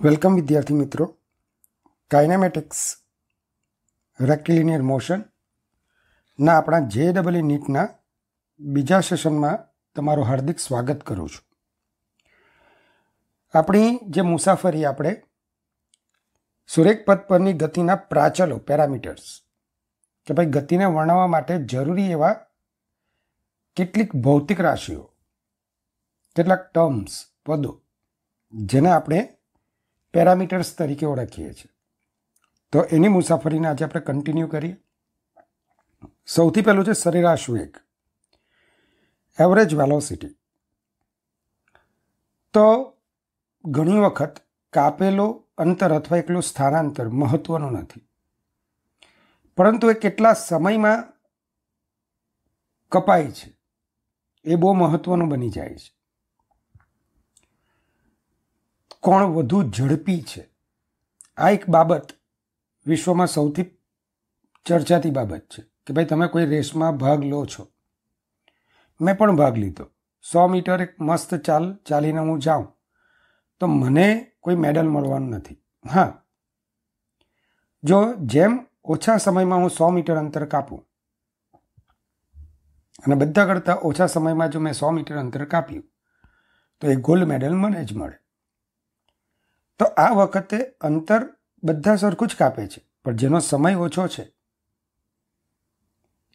Welcome વિદ્યાર્થી મિત્રો. કાઇનેમેટિક્સ રેક્ટિલિનિયર મોશનના આપણા JEE નીટના બીજા સેશનમાં તમારું હાર્દિક સ્વાગત કરું છું. આપણી જે મુસાફરી આપણે સુરેખપથ પરની ગતિના પ્રાચલો પેરામીટર્સ કે ભાઈ ગતિને વર્ણવવા માટે જરૂરી એવા કેટલીક ભૌતિક રાશિઓ, કેટલાક ટર્મ્સ, પદો જેને આપણે પેરામીટર્સ તરીકે ઓળખીએ છીએ. તો એની મુસાફરીને આજે આપણે કન્ટિન્યુ કરીએ. સૌથી પહેલું છે સરેરાશ વેગ, એવરેજ વેલોસિટી. તો ઘણી વખત કાપેલો અંતર અથવા એકલું સ્થાનાંતર મહત્વનું નથી, પરંતુ એ કેટલા સમયમાં કપાય છે એ બહુ મહત્વનું બની જાય છે. કોણ વધુ ઝડપી છે, આ એક બાબત વિશ્વમાં સૌથી ચર્ચાતી બાબત છે કે ભાઈ તમે કોઈ રેસમાં ભાગ લો છો. મેં પણ ભાગ લીધો. 100 મીટર એક મસ્ત ચાલીને હું જાઉં તો મને કોઈ મેડલ મળવાનું નથી. હા, જો જેમ ઓછા સમયમાં હું 100 મીટર અંતર કાપું અને બધા કરતાં ઓછા સમયમાં જો મેં 100 મીટર અંતર કાપ્યું તો એ ગોલ્ડ મેડલ મને જ મળે. તો આ વખતે અંતર બધા સરખું જ કાપે છે, પણ જેનો સમય ઓછો છે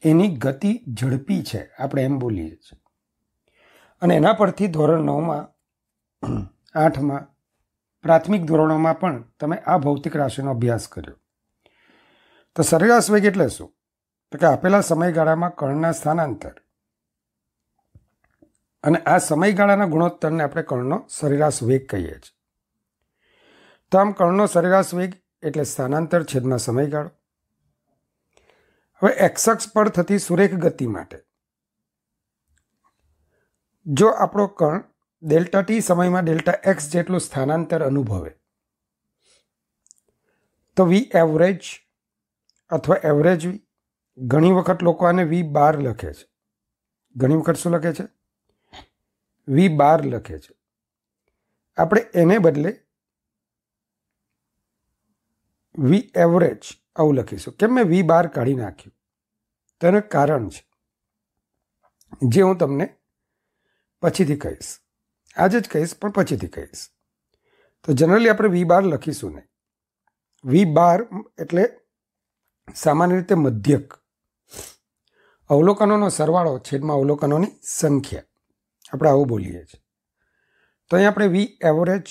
એની ગતિ ઝડપી છે, આપણે એમ બોલીએ છીએ. અને એના પરથી ધોરણ 9માં 8માં પ્રાથમિક ધોરણોમાં પણ તમે આ ભૌતિક રાશિનો અભ્યાસ કર્યો. તો સરેરાશ વેગ એટલે શું? તો કે આપેલા સમયગાળામાં કણના સ્થાનાંતર અને આ સમયગાળાના ગુણોત્તરને આપણે કણનો સરેરાશ વેગ કહીએ છીએ. તો આમ કણનો સરેરાશ વેગ એટલે સ્થાનાંતર છેદમાં સમયગાળો. હવે એક્સ અક્ષ પર થતી સુરેખ ગતિ માટે જો આપણો કણ ડેલ્ટા ટી સમયમાં ડેલ્ટા એક્સ જેટલું સ્થાનાંતર અનુભવે તો વી એવરેજ અથવા એવરેજ વી, ઘણી વખત લોકો આને V12 લખે છે. ઘણી વખત શું લખે છે? V12 લખે છે. આપણે એને બદલે વી એવરેજ આવું લખીશું. કેમ મેં V12 કાઢી નાખ્યું? તેનું કારણ છે જે હું તમને પછીથી કહીશ. આજે જ કહીશ પણ પછીથી કહીશ. તો જનરલી આપણે V12 લખીશું નહીં. V12 એટલે સામાન્ય રીતે મધ્યક, અવલોકનોનો સરવાળો છેદમાં અવલોકનોની સંખ્યા, આપણે આવું બોલીએ છીએ. તો અહીં આપણે વી એવરેજ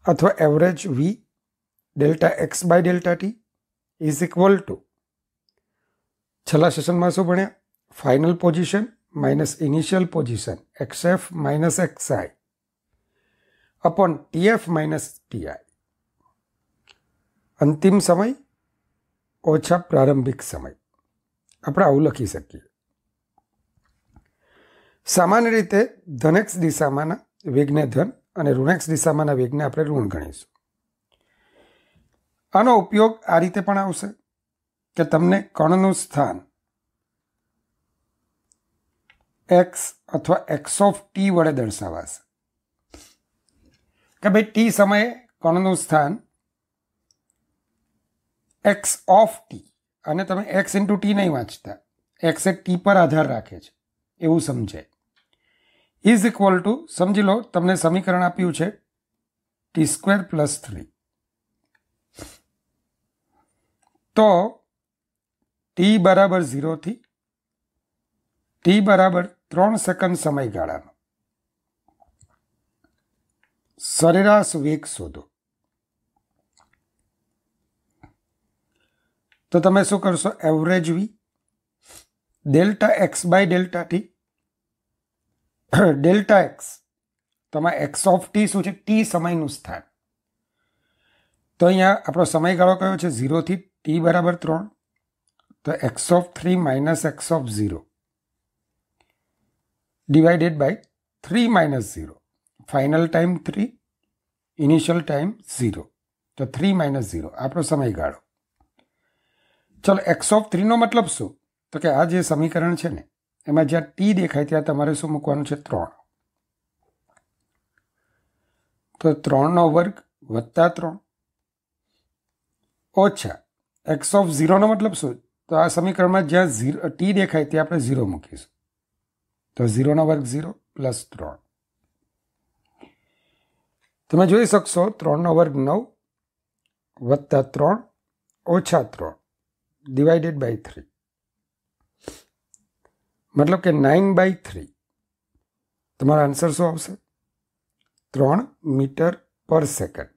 અથવા average v delta x by delta t is equal to, છેલ્લા સેશનમાં શું ભણ્યા? Final position minus initial position XF minus XI upon TF minus TI, અંતિમ સમય ઓછા પ્રારંભિક સમય. આપણે આવું લખી શકીએ. સામાન્ય રીતે ધન x દિશામાંના વેગને ધન અને ઋણ x દિશામાંના વેગને આપણે ઋણ ગણીશું. આનો ઉપયોગ આ રીતે પણ આવશે કે તમને કણનું સ્થાન x અથવા x ઓફ ટી વડે દર્શાવાશે કે ભાઈ ટી સમયે કણનું સ્થાન x ઓફ ટી, અને તમે x ઇન્ટુ ટી નહીં વાંચતા, x એ ટી પર આધાર રાખે છે એવું સમજાય. ઇઝ ઇક્વલ ટુ, સમજી લો તમને સમીકરણ આપ્યું છે t² + 3. તો t બરાબર 0 થી t બરાબર 3 સેકન્ડ સમયગાળાનો સરેરાશ વેગ શોધો. તો તમે શું કરશો? Average v delta x by delta t, delta x તમારા એક્સ ઓફ ટી શું છે? ટી સમયનું સ્થાન. તો અહીંયા આપણો સમયગાળો કયો છે? 0 થી t બરાબર 3. તો x of 3 minus x of 0 divided by 3 minus 0. Final time 3, initial time 0. તો 3 માઇનસ 0 આપણો સમયગાળો. ચલો, x ઓફ 3 નો મતલબ શું? તો કે આ જે સમીકરણ છે ને એમાં જ્યાં t દેખાય ત્યાં તમારે શું મૂકવાનું છે? 3. તો 3નો વર્ગ વત્તા 3 ઓછા એક્સ ઓફ 0નો મતલબ શું? તો આ સમીકરણમાં જ્યાં ટી દેખાય ત્યાં આપણે 0 મૂકીશું. તો 0નો વર્ગ 0 પ્લસ 3. તમે જોઈ શકશો 3નો વર્ગ 9 વત્તા 3 ઓછા 3 ડિવાઇડેડ બાય 3, મતલબ કે 9/3. તમારો આન્સર શું આવશે? 3 મીટર પર સેકન્ડ.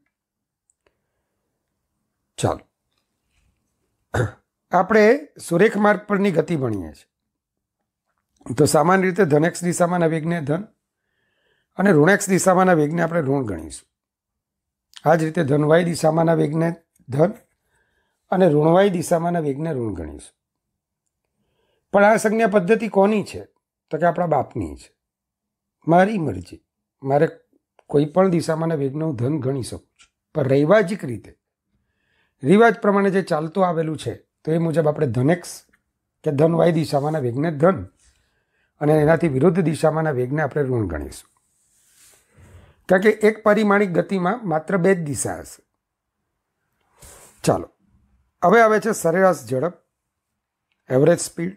ચાલો, આપણે સુરેખ માર્ગ પરની ગતિ ભણીએ છીએ. તો સામાન્ય રીતે ધન એક્સ દિશામાંના વેગને ધન અને ઋણ એક્સ દિશામાંના વેગને આપણે ઋણ ગણીશું. આ જ રીતે ધન વાય દિશામાંના વેગને ધન અને ઋણ વાય દિશામાંના વેગને ઋણ ગણીશું. પણ આ સંજ્ઞા પદ્ધતિ કોની છે? તો કે આપણા બાપની છે. મારી મરજી, મારે કોઈ પણ દિશામાંના વેગને હું ધન ગણી શકું છું. પણ રૈવાજિક રીતે રિવાજ પ્રમાણે જે ચાલતું આવેલું છે તો એ મુજબ આપણે ધન એક્સ કે ધન વાય દિશામાંના વેગને ધન અને એનાથી વિરુદ્ધ દિશામાંના વેગને આપણે ઋણ ગણીશું. કારણ કે એક પરિમાણિક ગતિમાં માત્ર 2 જ દિશા હશે. ચાલો, હવે આવે છે સરેરાશ ઝડપ, એવરેજ સ્પીડ.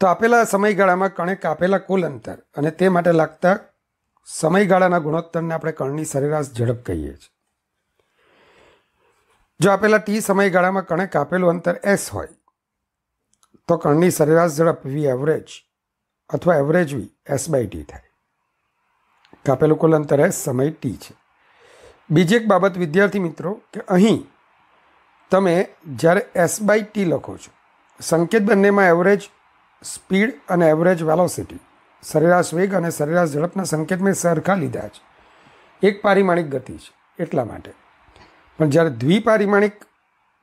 તો આપેલા સમયગાળામાં કણે કાપેલા કુલ અંતર અને તે માટે લાગતા સમયગાળાના ગુણોત્તરને આપણે કણની સરેરાશ ઝડપ કહીએ છીએ. જો આપેલા ટી સમયગાળામાં કણે કાપેલું અંતર એસ હોય તો કણની સરેરાશ ઝડપ વી એવરેજ અથવા એવરેજ વી S/T થાય. કાપેલું કુલ અંતર એસ, સમય ટી છે. બીજી એક બાબત વિદ્યાર્થી મિત્રો કે અહીં તમે જ્યારે S/T લખો છો, સંકેત બંનેમાં એવરેજ સ્પીડ અને એવરેજ વેલોસિટી, સરેરાશ વેગ અને સરેરાશ ઝડપના સંકેત મેં સરખા લીધા છે. એક પારિમાણિક ગતિ છે એટલા માટે. પણ જ્યારે દ્વિપારિમાણિક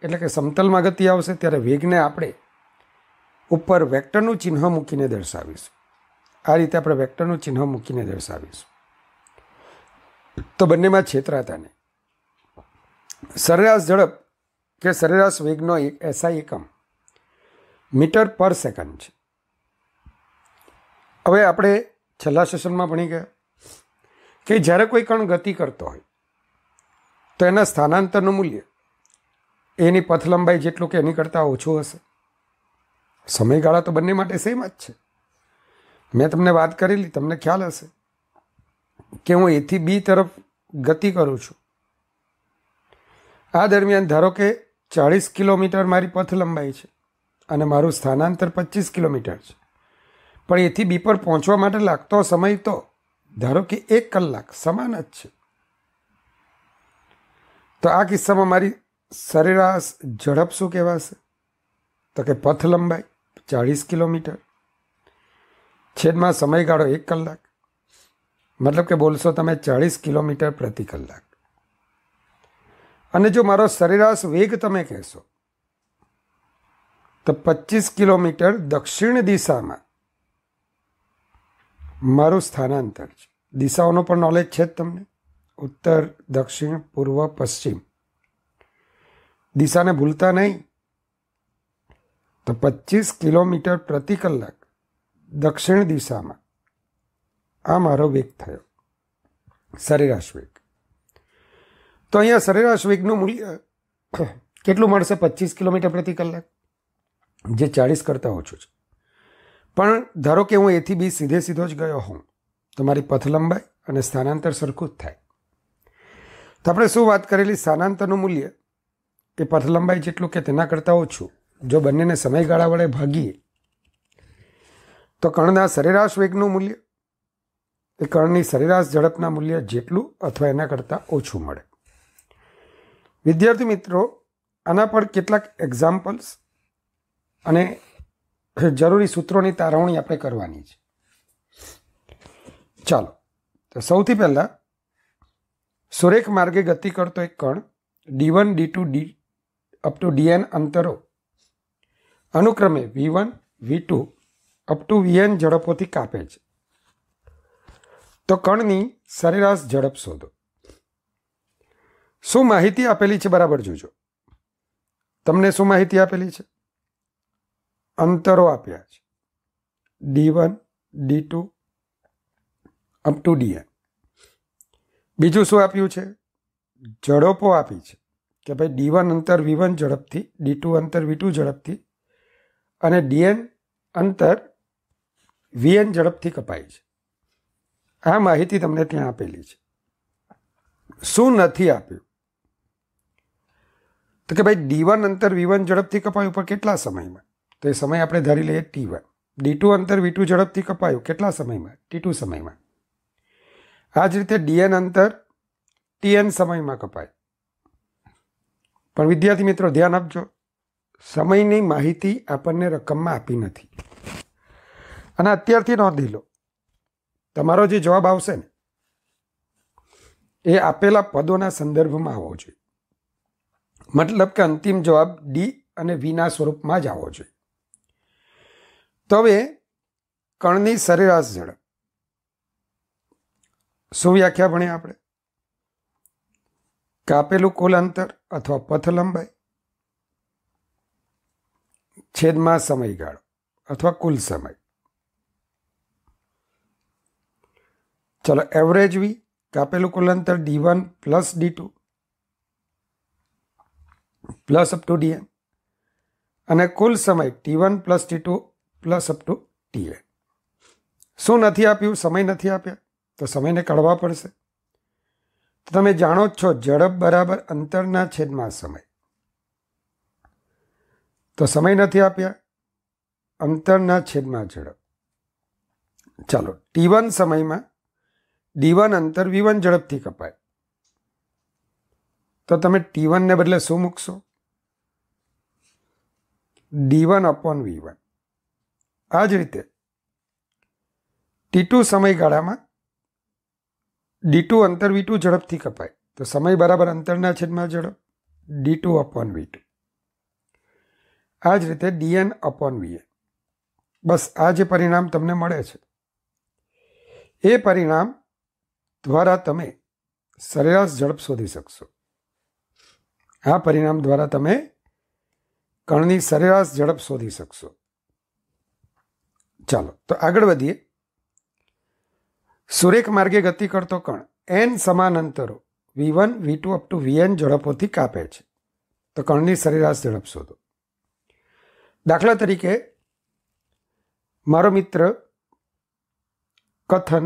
એટલે કે સમતલમાં ગતિ આવશે ત્યારે વેગને આપણે ઉપર વેક્ટરનું ચિહ્ન મૂકીને દર્શાવીશું. આ રીતે આપણે વેક્ટરનું ચિહ્ન મૂકીને દર્શાવીશું. તો બંનેમાં છેતરાતા નહીં. સરેરાશ ઝડપ કે સરેરાશ વેગનો SI એકમ મીટર પર સેકન્ડ છે. હવે આપણે છેલ્લા સેશનમાં ભણી ગયા કે જ્યારે કોઈ કણ ગતિ કરતો હોય તો એના સ્થાનાંતરનું મૂલ્ય એની પથ લંબાઈ જેટલું કે એની કરતાં ઓછું હશે. સમયગાળા તો બંને માટે સેમ જ છે. મેં તમને વાત કરેલી, તમને ખ્યાલ હશે કે હું A થી B તરફ ગતિ કરું છું. આ દરમિયાન ધારો કે 40 કિલોમીટર મારી પથ લંબાઈ છે અને મારું સ્થાનાંતર 25 કિલોમીટર છે. પણ A થી B પર પહોંચવા માટે લાગતો સમય તો ધારો કે 1 કલાક સમાન જ છે. તો આ કિસ્સામાં મારી સરેરાશ ઝડપ શું કહેવાશે? તો કે પથ લંબાઈ 40 કિલોમીટર છેદમાં સમયગાળો 1 કલાક, મતલબ કે બોલશો તમે 40 કિલોમીટર પ્રતિ કલાક. અને જો મારો સરેરાશ વેગ તમે કહેશો તો 25 કિલોમીટર દક્ષિણ દિશામાં મારું સ્થાનાંતર છે. દિશાઓનો પણ નોલેજ છે જ તમને, ઉત્તર, દક્ષિણ, પૂર્વ, પશ્ચિમ. દિશાને ભૂલતા નહીં. તો 25 કિલોમીટર પ્રતિ કલાક દક્ષિણ દિશામાં આ મારો વેગ થયો, સરેરાશ વેગ. તો અહીંયા સરેરાશ વેગનું મૂલ્ય કેટલું મળશે? 25 કિલોમીટર પ્રતિ કલાક, જે 40 કરતાં ઓછું છે. પણ ધારો કે હું A થી B સીધો જ ગયો હોઉં તો મારી પથ લંબાઈ અને સ્થાનાંતર સરખું જ થાય. તો આપણે શું વાત કરેલી? સ્થાનાંતરનું મૂલ્ય એ પથ લંબાઈ જેટલું કે તેના કરતાં ઓછું. જો બંનેને સમયગાળા વડે ભાગીએ તો કણના સરેરાશ વેગનું મૂલ્ય એ કણની સરેરાશ ઝડપના મૂલ્ય જેટલું અથવા એના કરતાં ઓછું મળે. વિદ્યાર્થી મિત્રો, આના પર કેટલાક એક્ઝામ્પલ્સ અને જરૂરી સૂત્રોની તારવણી આપણે કરવાની છે. ચાલો, તો સૌથી પહેલાં સુરેખ માર્ગે ગતિ કરતો એક કણ D1, D2, up to DN અંતરો અનુક્રમે V1, V2 up to VN ઝડપોથી કાપે છે. તો કણની સરેરાશ ઝડપ શોધો. શું માહિતી આપેલી છે? બરાબર જોજો. તમને શું માહિતી આપેલી છે? અંતરો આપ્યા છે D1, D2 up to DN. બીજું શું આપ્યું છે? ઝડપો આપી છે કે ભાઈ D1 અંતર V1 ઝડપથી, D2 અંતર V2 ઝડપથી અને DN અંતર VN ઝડપથી કપાય છે. આ માહિતી તમને ત્યાં આપેલી છે. શું નથી આપ્યું? તો કે ભાઈ D1 અંતર V1 ઝડપથી કપાયું પણ કેટલા સમયમાં? તો એ સમય આપણે ધારી લઈએ T1. D2 અંતર V2 ઝડપથી કપાયું કેટલા સમયમાં? T2 સમયમાં. આ જ રીતે DN અંતર TN સમયમાં કપાય. પણ વિદ્યાર્થી મિત્રો ધ્યાન આપજો, સમયની માહિતી આપણને રકમમાં આપી નથી. અને અત્યારથી નોંધી લો, તમારો જે જવાબ આવશે ને એ આપેલા પદોના સંદર્ભમાં આવવો જોઈએ. મતલબ કે અંતિમ જવાબ D અને Vના સ્વરૂપમાં જ આવવો જોઈએ. તો હવે કણની સરેરાશ ઝડપ શું વ્યાખ્યા ભણ્યા આપણે? કાપેલું કુલ અંતર અથવા પથ લંબાઈ છેદમાં સમયગાળો અથવા કુલ સમય. ચલો, એવરેજ V કાપેલું કુલ અંતર D1 plus D2 plus up to DN અને કુલ સમય T1 plus T2 plus up two TN. શું નથી આપ્યું? સમય નથી આપ્યા, તો સમયને કાઢવા પડશે. તો તમે જાણો જ છો ઝડપ બરાબર અંતરના છેદમાં સમય. તો સમય નથી આપ્યા, અંતરના છેદમાં ઝડપ. ચાલો, T1 સમયમાં D1 અંતર V1 ઝડપથી કપાય. તો તમે T1 ને બદલે શું મૂકશો? D1 upon V1. આ જ રીતે T2 સમયગાળામાં D2 અંતર V2 ઝડપથી કપાય. તો સમય બરાબર અંતરના છેદમાં ઝડપ D2 અપોન V2. આ જ રીતે DN અપોન VN. બસ આ જે પરિણામ તમને મળે છે એ પરિણામ દ્વારા તમે સરેરાશ ઝડપ શોધી શકશો. આ પરિણામ દ્વારા તમે કણની સરેરાશ ઝડપ શોધી શકશો. ચાલો તો આગળ વધીએ. સુરેખ માર્ગે ગતિ કરતો કણ n સમાન અંતરો V1, V2 up to VN ઝડપોથી કાપે છે. તો કણની સરેરાશ ઝડપ શોધો. દાખલા તરીકે મારો મિત્ર કથન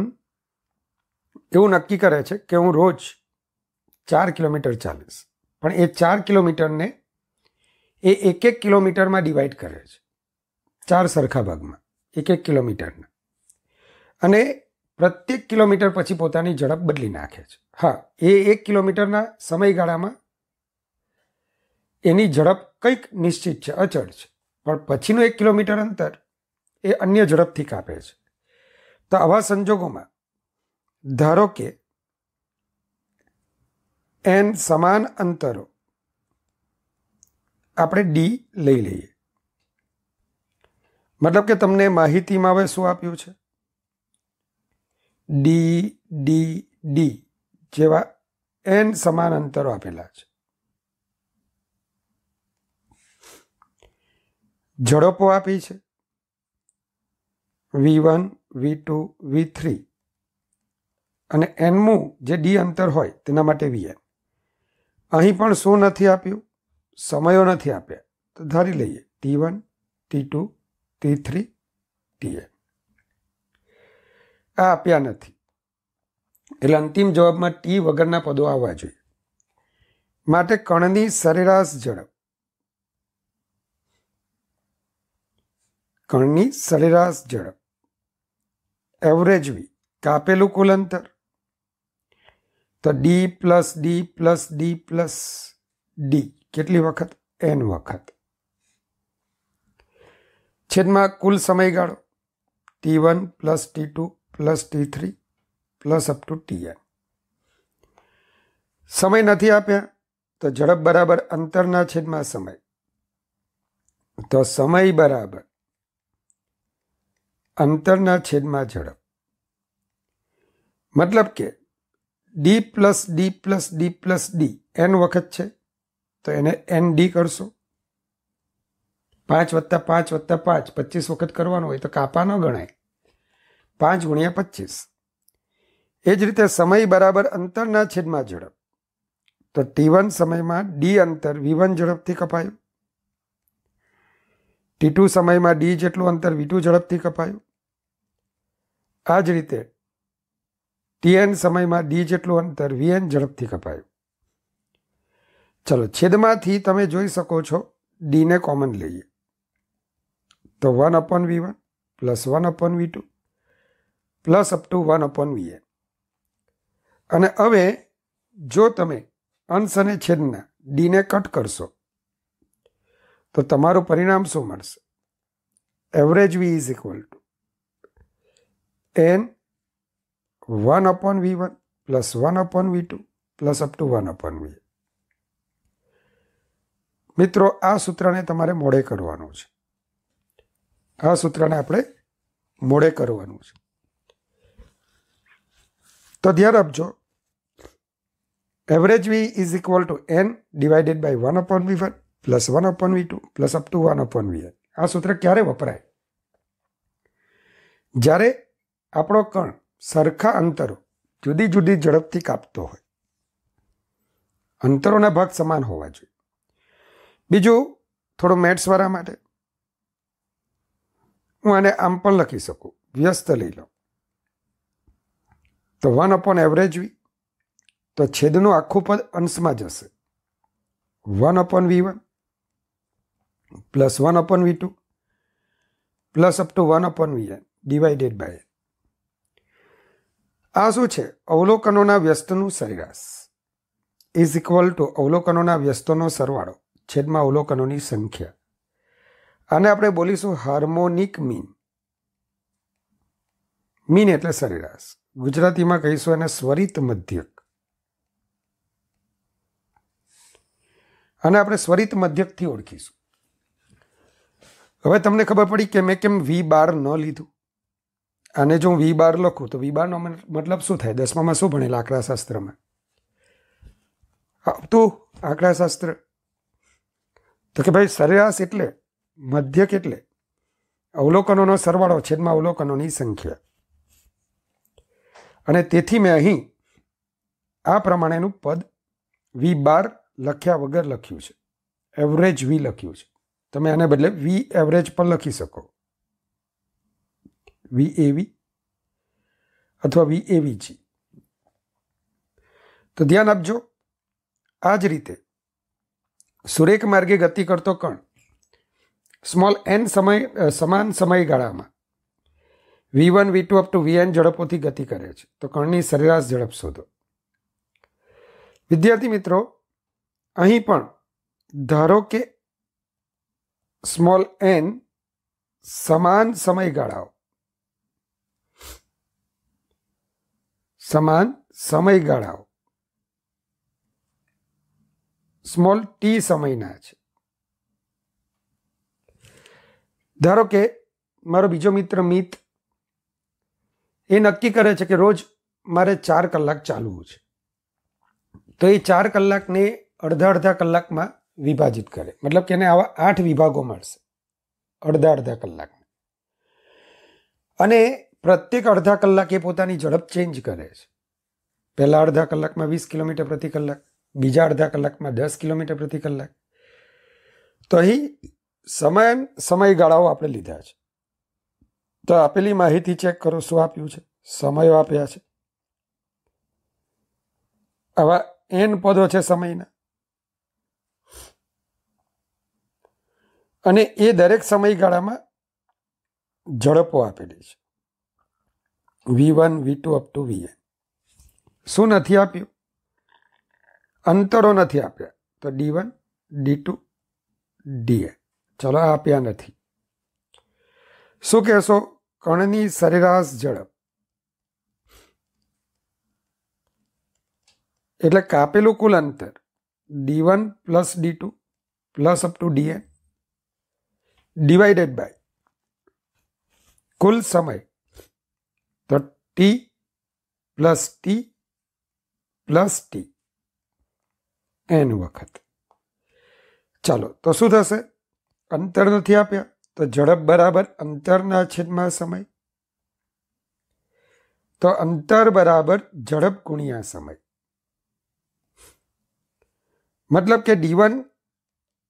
એવું નક્કી કરે છે કે હું રોજ 4 કિલોમીટર ચાલીશ, પણ એ 4 કિલોમીટરને એ 1 કિલોમીટરમાં ડિવાઈડ કરે છે, 4 સરખા ભાગમાં 1 કિલોમીટરના, અને પ્રત્યેક કિલોમીટર પછી પોતાની ઝડપ બદલી નાખે છે. હા, એ 1 કિલોમીટરના સમયગાળામાં એની ઝડપ કંઈક નિશ્ચિત છે, અચળ છે, પણ પછીનું 1 કિલોમીટર અંતર એ અન્ય ઝડપથી કાપે છે. તો આવા સંજોગોમાં ધારો કે n સમાન અંતરો આપણે D લઈ લઈએ. મતલબ કે તમને માહિતીમાં હવે શું આપ્યું છે? D, D, D જેવા n સમાન અંતરો આપેલા છે. ઝડપો આપી છે V1, V2, V3 અને nમું જે D અંતર હોય તેના માટે VN. અહીં પણ શું નથી આપ્યું? સમયો નથી આપ્યા. તો ધારી લઈએ T1, T2, T3, TN. આ આપ્યા નથી, એટલે અંતિમ જવાબમાં T વગરના પદો આવવા જોઈએ. માટે કણની સરેરાશ ઝડપ, કણની સરેરાશ ઝડપ એવરેજ V કાપેલું કુલ અંતર, તો D plus D plus D plus D કેટલી વખત? n વખત, છેદમાં કુલ સમયગાળો T1 plus T2 plus T3 plus up two TN. સમય નથી આપ્યા, તો ઝડપ બરાબર અંતરના છેદમાં સમય. તો સમય બરાબર અંતરના છેદમાં ઝડપ. મતલબ કે D plus D plus D plus D n વખત છે, તો એને ND કરશો. 5 વત્તા 5 વત્તા 5 25 વખત કરવાનું હોય તો કાપા ન ગણાય. 5 ગુણ્યા 25 એ જ રીતે સમય બરાબર અંતરના છેદમાં ઝડપ. તો t1 સમયમાં d અંતર v1 ઝડપથી કપાયું, t2 સમયમાં d જેટલું અંતર v2 ઝડપથી કપાયું. આ જ રીતે tn સમયમાં d જેટલું અંતર vn ઝડપથી કપાયું. ચલો, છેદમાંથી તમે જોઈ શકો છો d ને કોમન લઈએ તો 1/v1 plus 1/v2 plus up to 1/vn. અને હવે જો તમે અંશ અને છેદના d ને કટ કરશો તો તમારું પરિણામ શું મળશે? Average v is equal to n 1/v1 plus 1/v2 plus up to 1/vn. મિત્રો, આ સૂત્રને તમારે મોડે કરવાનું છે. આ સૂત્રને આપણે મોડે કરવાનું છે. તો ધ્યાન આપજો, average v is equal to n divided by 1/v1 plus 1/v2 plus up to 1/vn. આ સૂત્ર ક્યારે વપરાય? જ્યારે આપણો કણ સરખા અંતરો જુદી જુદી ઝડપથી કાપતો હોય. અંતરોના ભાગ સમાન હોવા જોઈએ. બીજું, થોડું મેથ્સવાળા માટે હું આને આમ પણ લખી શકું, વ્યસ્ત લઈ લઉં તો 1/એવરેજ v, તો છેદનું આખું પદ અંશમાં જશે 1/v1 plus 1/v2 plus up to 1/vn divided by. આ શું છે? અવલોકનોના વ્યસ્તનું સરેરાશ ઇઝ ઇક્વલ ટુ અવલોકનોના વ્યસ્તોનો સરવાળો છેદમાં અવલોકનોની સંખ્યા. આને આપણે બોલીશું હાર્મોનિક મીન. મીન એટલે સરેરાશ. ગુજરાતીમાં કહીશું એને સ્વરિત મધ્યક. અને આપણે સ્વરિત મધ્યકથી ઓળખીશું. હવે તમને ખબર પડી કે મેં કેમ v12 ન લીધું. આને જો હું v12 લખું તો v12 નો મતલબ શું થાય? 10મામાં શું ભણેલા આંકડાશાસ્ત્રમાં? તું આંકડાશાસ્ત્ર તો કે ભાઈ સરેરાશ એટલે, મધ્યક એટલે અવલોકનોનો સરવાળો છેદમાં અવલોકનોની સંખ્યા. અને તેથી મેં અહીં આ પ્રમાણેનું પદ v12 લખ્યા વગર લખ્યું છે. એવરેજ v લખ્યું છે. તમે આને બદલે v એવરેજ પણ લખી શકો, VAV અથવા VAVG. તો ધ્યાન આપજો, આ જ રીતે સુરેખ માર્ગે ગતિ કરતો કણ સ્મોલ n સમાન સમયગાળામાં v1 v2 up to vn ઝડપોથી ગતિ કરે છે. તો કણની સરેરાશ ઝડપ શોધો. વિદ્યાર્થી મિત્રો, અહીં પણ ધારો કે સ્મોલ n સમાન સમયગાળાઓ સ્મોલ t સમયના છે. ધારો કે મારો બીજો મિત્ર મિત એ નક્કી કરે છે કે રોજ મારે 4 કલાક ચાલવું છે. તો એ 4 કલાકને અડધા કલાકમાં વિભાજિત કરે, મતલબ કે એને આવા 8 વિભાગો મળશે અડધા કલાકમાં. અને પ્રત્યેક અડધા કલાકે પોતાની ઝડપ ચેન્જ કરે છે. પહેલા અડધા કલાકમાં 20 કિલોમીટર પ્રતિ કલાક, બીજા અડધા કલાકમાં 10 કિલોમીટર પ્રતિ કલાક. તો અહીં સમયગાળાઓ આપણે લીધા છે. તો આપેલી માહિતી ચેક કરો, શું આપ્યું છે? સમયો આપ્યા છે. આવા n પદો છે સમયના, અને એ દરેક સમયગાળામાં ઝડપો આપેલી છે v1 v2 up to vn. શું નથી આપ્યું? અંતરો નથી આપ્યા. તો d1 d2 dn. ચલો, આપ્યા નથી. શું કહેશો? કણની સરેરાશ ઝડપ એટલે કાપેલું કુલ અંતર d1 plus d2 plus up to dn divided by કુલ સમય, તો t પ્લસ t n વખત. ચાલો, તો શું થશે? અંતર નથી આપ્યા તો ઝડપ બરાબર અંતરના છેદમાં સમય. તો અંતર બરાબર ઝડપ ગુણ્યા સમય. મતલબ કે d1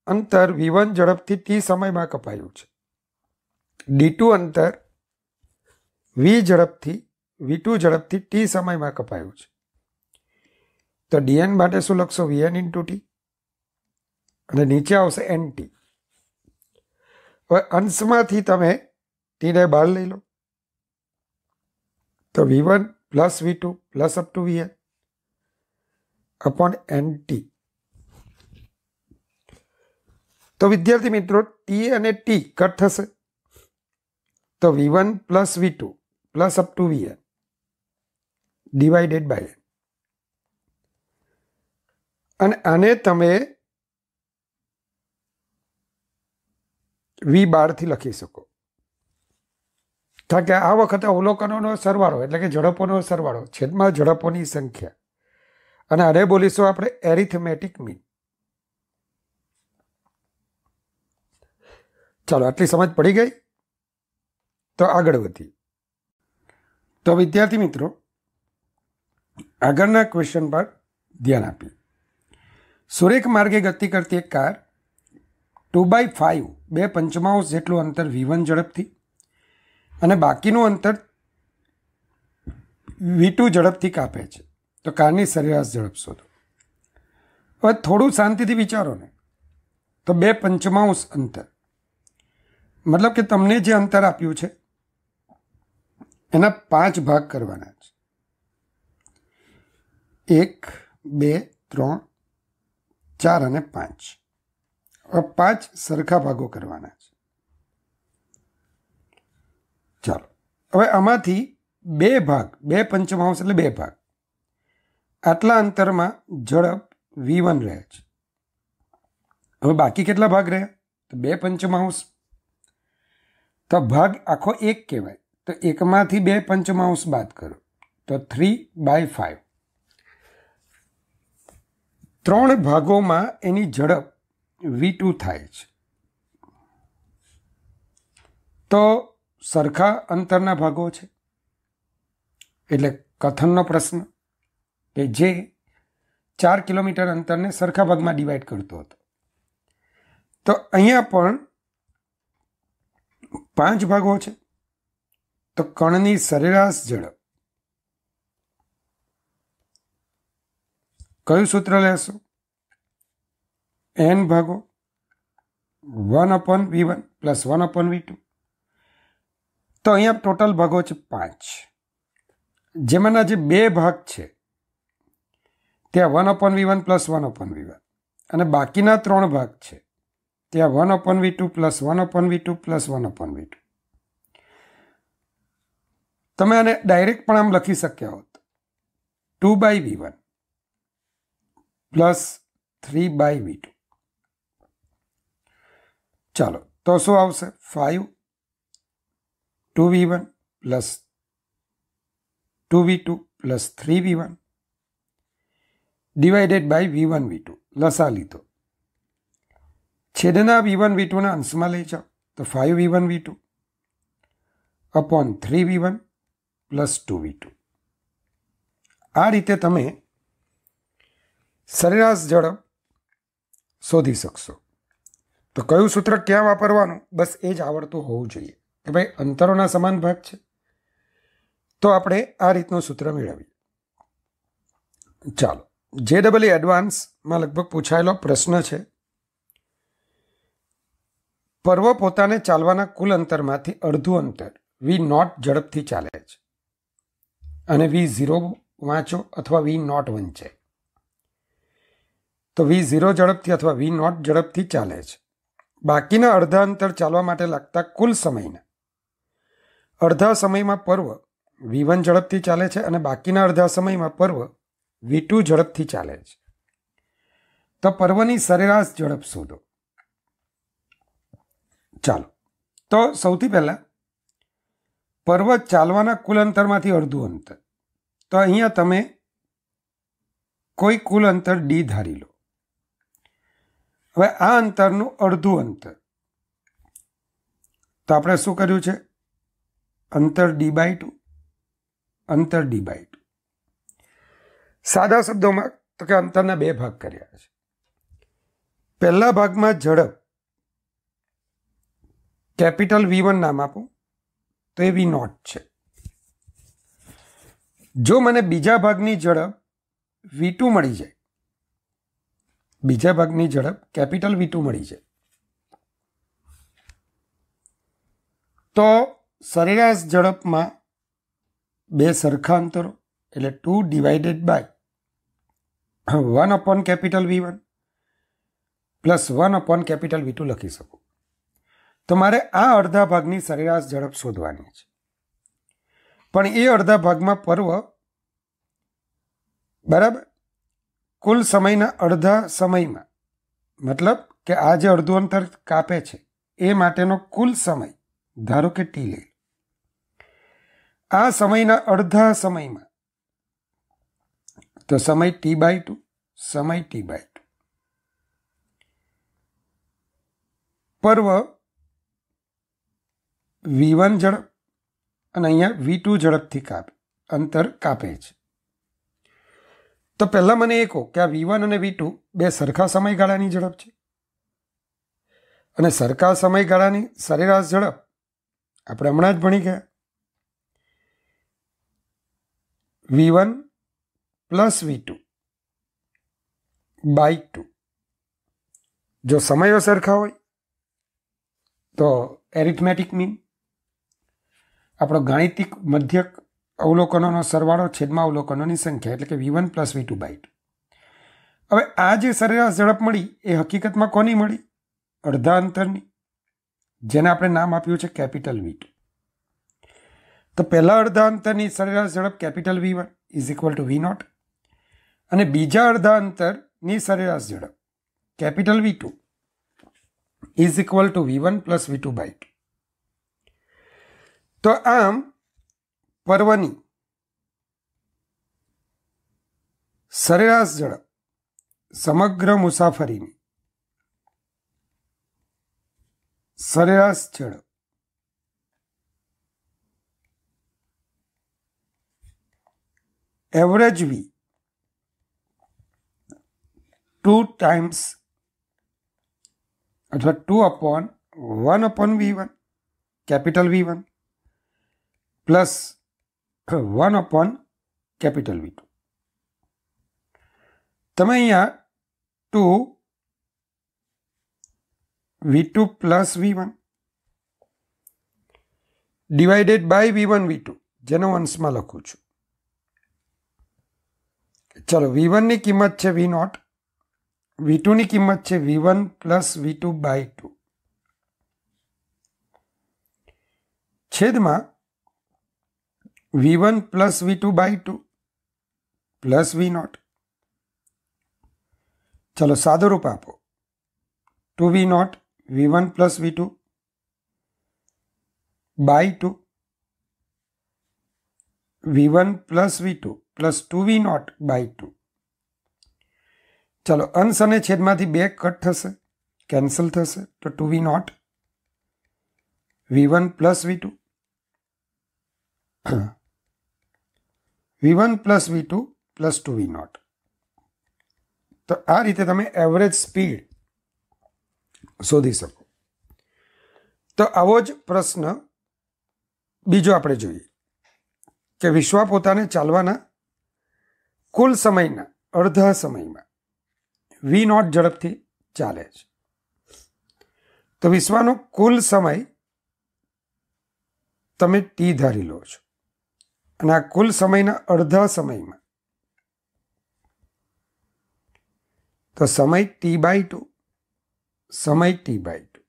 અંતર v1 ઝડપથી t સમયમાં કપાયું છે. d2 અંતર v ઝડપથી v2 ઝડપથી t સમયમાં કપાયું છે. તો dn માટે શું લખશો? vn ઇન્ટુ t અને નીચે આવશે nt. હવે અંશમાંથી તમે t ને બહાર લઈ લો તો v1 plus v2 plus up to vn upon nt. તો વિદ્યાર્થી મિત્રો t અને t કટ થશે તો v1 plus v2 plus up to vn divided by n. અને આને તમે v12 થી લખી શકો. કારણ કે આ વખતે અવલોકનોનો સરવાળો એટલે કે ઝડપોનો સરવાળો છેદમાં ઝડપોની સંખ્યા. અને આને બોલીશું આપણે એરિથમેટિક મીન. ચાલો, આટલી સમજ પડી ગઈ? તો આગળ વધીએ. તો વિદ્યાર્થી મિત્રો, આગળના ક્વેશ્ચન પર ધ્યાન આપીએ. સુરેખ માર્ગે ગતિ કરતી એક કાર 2/5 2/5 જેટલું અંતર v1 ઝડપથી અને બાકીનું અંતર v2 ઝડપથી કાપે છે. તો કારની સરેરાશ ઝડપ શોધો. હવે થોડું શાંતિથી વિચારો ને. તો 2/5 અંતર મતલબ કે તમને જે અંતર આપ્યું છે એના 5 ભાગ કરવાના છે. 1 2 3 4 અને 5. હવે 5 સરખા ભાગો કરવાના છે. ચાલો, હવે આમાંથી 2 ભાગ 2/5 એટલે 2 ભાગ આટલા અંતરમાં ઝડપ v1 રહે છે. હવે બાકી કેટલા ભાગ રહ્યા? તો 2/5. તો ભાગ આખો 1 કહેવાય. તો 1માંથી 2/5 બાદ કરો તો 3/5. 3 ભાગોમાં એની ઝડપ v2 થાય છે. તો સરખા અંતરના ભાગો છે એટલે કથનનો પ્રશ્ન કે જે 4 કિલોમીટર અંતરને સરખા ભાગમાં ડિવાઈડ કરતો હતો. તો અહીંયા પણ 5 ભાગો છે. તો કણની સરેરાશ ઝડપ કયું સૂત્ર લેશો? n ભાગો 1/v1 પ્લસ 1/v2. તો અહીંયા ટોટલ ભાગો છે 5. જેમાંના જે 2 ભાગ છે ત્યાં 1/v1 પ્લસ 1/v1 અને બાકીના 3 ભાગ છે ત્યાં 1/v2 plus 1/v2 plus 1/v2. તમે આને ડાયરેક્ટ પણ આમ લખી શક્યા હોત 2/v1 પ્લસ 3/v2. ચાલો, તો શું આવશે? 5 2v1 plus 2v2 plus 3v1 divided by v1 v2. લસા લીધો. છેદના v1 v2 ના અંશમાં લઈ જાઓ તો 5v1 v2 upon 3v1 plus 2v2. આ રીતે તમે સરેરાશ ઝડપ શોધી શકશો. તો કયું સૂત્ર ક્યાં વાપરવાનું? બસ એ જ આવડતું હોવું જોઈએ કે ભાઈ અંતરોના સમાન ભાગ છે તો આપણે આ રીતનું સૂત્ર મેળવીએ. ચાલો, JEE એડવાન્સમાં લગભગ પૂછાયેલો પ્રશ્ન છે. પર્વ પોતાને ચાલવાના કુલ અંતરમાંથી અડધું અંતર v0 ઝડપથી ચાલે છે અને v0 વાંચો અથવા v0 વંચાય. તો v0 ઝડપથી અથવા v0 ઝડપથી ચાલે છે. બાકીના અડધા અંતર ચાલવા માટે લાગતા કુલ સમયના અડધા સમયમાં પર્વ v1 ઝડપથી ચાલે છે અને બાકીના અડધા સમયમાં પર્વ v2 ઝડપથી ચાલે છે. તો પર્વની સરેરાશ ઝડપ શોધો. ચાલો, તો સૌથી પહેલા પર્વ ચાલવાના કુલ અંતરમાંથી અડધું અંતર. તો અહીંયા તમે કોઈ કુલ અંતર d ધારી લો. હવે આ અંતરનું અડધું અંતર તો આપણે શું કર્યું છે? અંતર d/2 અંતર d/2. સાદા શબ્દોમાં તો કે અંતરના બે ભાગ કર્યા છે. પહેલા ભાગમાં ઝડપ કેપિટલ V1 નામ આપું તો એ V0 છે. જો મને બીજા ભાગની ઝડપ V2 મળી જાય, બીજા ભાગની ઝડપ કેપિટલ V2 મળી જાય, તો સરેરાશ ઝડપમાં બે સરખા અંતરો એટલે 2/1 capital V1 plus 1 capital V2 લખી શકું. તો મારે આ અડધા ભાગની સરેરાશ ઝડપ શોધવાની છે. પણ એ અડધા ભાગમાં પર્વ બરાબર કુલ સમયના અડધા સમયમાં, મતલબ કે આ જે અડધું અંતર કાપે છે એ માટેનો કુલ સમય ધારો કે ટી લે. આ સમયના અડધા સમયમાં તો સમય t/2, સમય t/2. પર્વ V1 ઝડપ અને અહીંયા V2 ઝડપથી અંતર કાપે છે. તો પહેલાં મને એ કહો કે આ V1 અને V2 બે સરખા સમયગાળાની ઝડપ છે, અને સરખા સમયગાળાની સરેરાશ ઝડપ આપણે હમણાં જ ભણી ગયા. V1 plus V2/2. જો સમયો સરખા હોય તો એરિથમેટિક મીન, આપણો ગાણિતિક મધ્યક અવલોકનોનો સરવાળો છેદમાં અવલોકનોની સંખ્યા એટલે કે V1 પ્લસ V2/2. હવે આ જે સરેરાશ ઝડપ મળી એ હકીકતમાં કોની મળી? અડધા અંતરની, જેને આપણે નામ આપ્યું છે કેપિટલ V2. તો પહેલા અડધા અંતરની સરેરાશ ઝડપ capital V1 is equal two V0, અને બીજા અડધા અંતરની સરેરાશ ઝડપ capital V2 is equal two V1 plus V2/2. તો આમ પર્વની સરેરાશ ઝડપ સમગ્ર મુસાફરીની સરેરાશ ઝડપ એવરેજ V 2 ટાઈમ્સ અથવા 2/1/V1 capital V1 plus 1 capital V2. તમે અહીંયા 2V2 plus V1 divided by V1 V2 જેનો અંશમાં લખું છું. ચલો, V1 ની કિંમત છે V0, V2 ની કિંમત છે V1 પ્લસ V2/2 છેદમાં V1 plus V2/2 plus V0. ચલો સાદો રૂપ આપો. 2V0 V1 plus V2/2 V1 plus V2 plus 2V0/2. ચલો અંશ અને છેદમાંથી બે કટ થશે, કેન્સલ થશે, તો 2V0 V1 plus V2 V1 plus V2 plus 2V0. તો આ રીતે તમે એવરેજ સ્પીડ શોધી શકો. તો આવો જ પ્રશ્ન બીજો આપણે જોઈએ કે વિશ્વ પોતાને ચાલવાના કુલ સમયના અડધા સમયમાં V0 ઝડપથી ચાલે છે. તો વિશ્વનો કુલ સમય તમે T ધારી લો છો, અને આ કુલ સમયના અડધા સમયમાં તો સમય T/2, સમય T/2.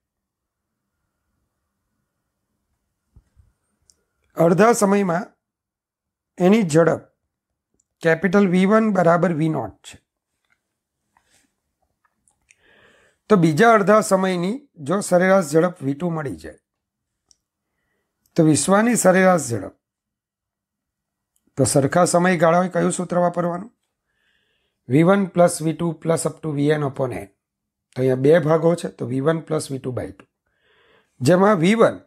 અડધા સમયમાં એની ઝડપ કેપિટલ V1 બરાબર V0 છે. તો બીજા અડધા સમયની જો સરેરાશ ઝડપ V2 મળી જાય તો વિશ્વની સરેરાશ ઝડપ, તો સરખા સમયગાળાએ કયું સૂત્ર વાપરવાનું? V1 plus V2 plus up two Vn/n. તો અહીંયા બે ભાગો છે, તો V1 પ્લસ V2/2, જેમાં V1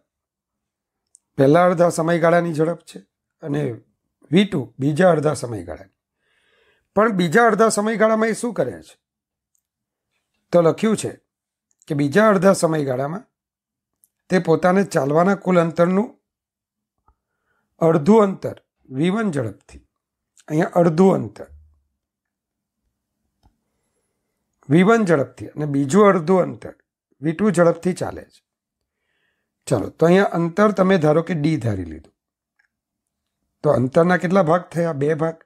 પહેલા અડધા સમયગાળાની ઝડપ છે અને V2 બીજા અડધા સમયગાળાની. પણ બીજા અડધા સમયગાળામાં એ શું કરે છે? તો લખ્યું છે કે બીજા અડધા સમયગાળામાં તે પોતાને ચાલવાના કુલ અંતરનું અડધું અંતર V1 ઝડપથી, અહીંયા અડધું અંતર V1 ઝડપથી અને બીજું અડધું અંતર V2 ઝડપથી ચાલે છે. ચાલો, તો અહીંયા અંતર તમે ધારો કે D ધારી લીધું. તો અંતરના કેટલા ભાગ થયા? 2 ભાગ.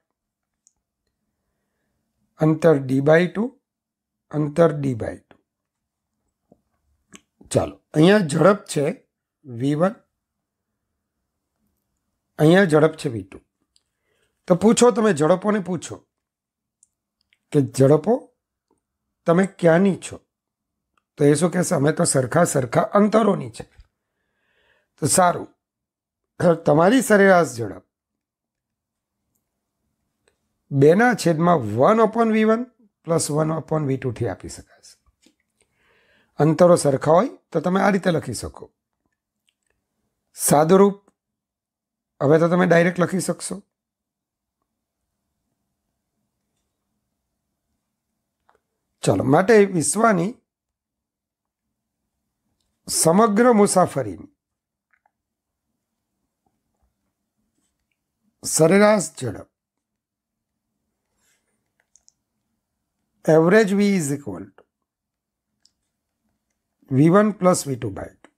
અંતર D/2, અંતર D/2. ચાલો, અહીંયા ઝડપ છે V1, અહીંયા ઝડપ છે V2. તો પૂછો, તમે ઝડપોને પૂછો કે ઝડપો તમે ક્યાંની છો? તો એ શું કહેશે? અમે તો સરખા અંતરોની છે. તો સારું, તમારી સરેરાશ ઝડપ 2/1/V1 પ્લસ 1/V2 થી આપી શકાશે. અંતરો સરખા હોય તો તમે આ રીતે લખી શકો. સાદુરૂપ હવે તો તમે ડાયરેક્ટ લખી શકશો. ચાલો, માટે વિશ્વની સમગ્ર મુસાફરીની સરેરાશ ઝડપ average V is equal two V1 plus V2/2.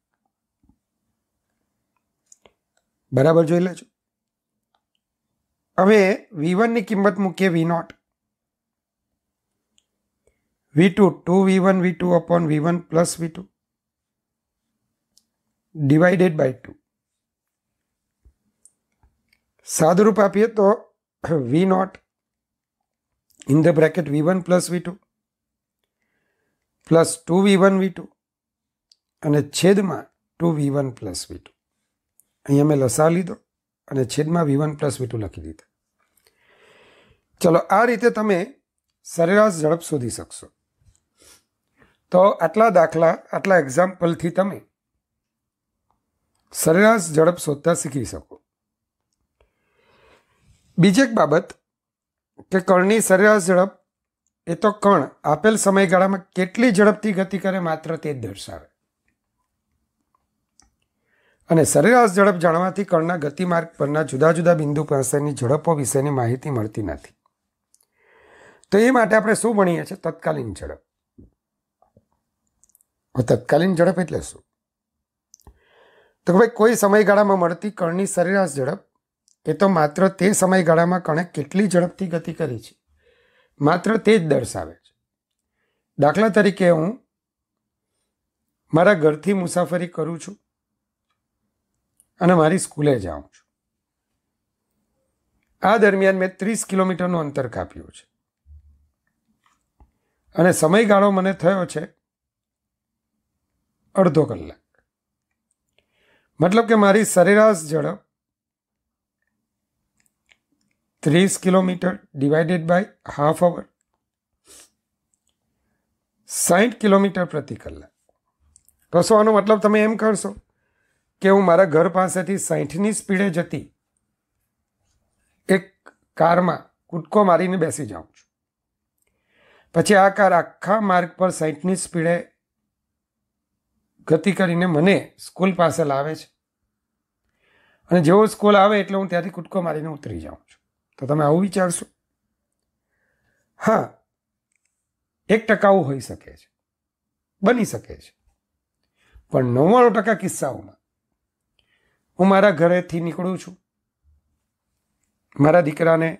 બરાબર જોઈ લેજો. હવે V1 ની કિંમત મૂકીએ V0, V2 2V1 V2 upon V1 plus V2 divided by 2. સાદુરૂપ આપીએ તો V0 in the bracket V1 plus V2 plus 2V1 V2 અને છેદમાં 2V1 plus V2. અહીંયા મેં લસા લીધો અને છેદમાં V1 plus V2 લખી દીધા. ચલો, આ રીતે તમે સરેરાશ ઝડપ શોધી શકશો. તો આટલા દાખલા, આટલા એક્ઝામ્પલથી તમે સરેરાશ ઝડપ શોધતા શીખી શકો. બીજી એક બાબત કે કણની સરેરાશ ઝડપ એ તો કણ આપેલ સમયગાળામાં કેટલી ઝડપથી ગતિ કરે માત્ર તે જ દર્શાવે. અને સરેરાશ ઝડપ જાણવાથી કણના ગતિમાર્ગ પરના જુદા જુદા બિંદુ પાસેની ઝડપો વિશેની માહિતી મળતી નથી. તો એ માટે આપણે શું ભણીએ છીએ? તત્કાલીન ઝડપ. તત્કાલીન ઝડપ એટલે શું? તો ભાઈ કોઈ સમયગાળામાં મળતી કણની સરેરાશ ઝડપ એ તો માત્ર તે સમયગાળામાં કણે કેટલી ઝડપથી ગતિ કરી છે માત્ર તે જ દર્શાવે છે. દાખલા તરીકે હું મારા ઘરથી મુસાફરી કરું છું અને મારી સ્કૂલે જાઉં છું. આ દરમિયાન મેં 30 કિલોમીટરનું અંતર કાપ્યું છે અને સમયગાળો મને થયો છે અડધો કલાક. મતલબ કે મારી સરેરાશ ઝડપ 30 kilometre divided by half hour 60 kilometre પ્રતિ કલાક. તો શું આનો મતલબ તમે એમ કરશો કે હું મારા ઘર પાસેથી 60ની સ્પીડે જતી એક કારમાં કૂદકો મારીને બેસી જાઉં છું. પછી આ કાર આખા માર્ગ પર 60ની સ્પીડે ગતિ કરીને મને સ્કૂલ પાસે લાવે છે અને જેવો સ્કૂલ આવે એટલે હું ત્યાંથી કૂદકો મારીને ઉતરી જાઉં છું. તો તમે આવું વિચારશો? હા, 1% હોઈ શકે છે, બની શકે છે. પણ 99% કિસ્સાઓમાં હું મારા ઘરેથી નીકળું છું, મારા દીકરાને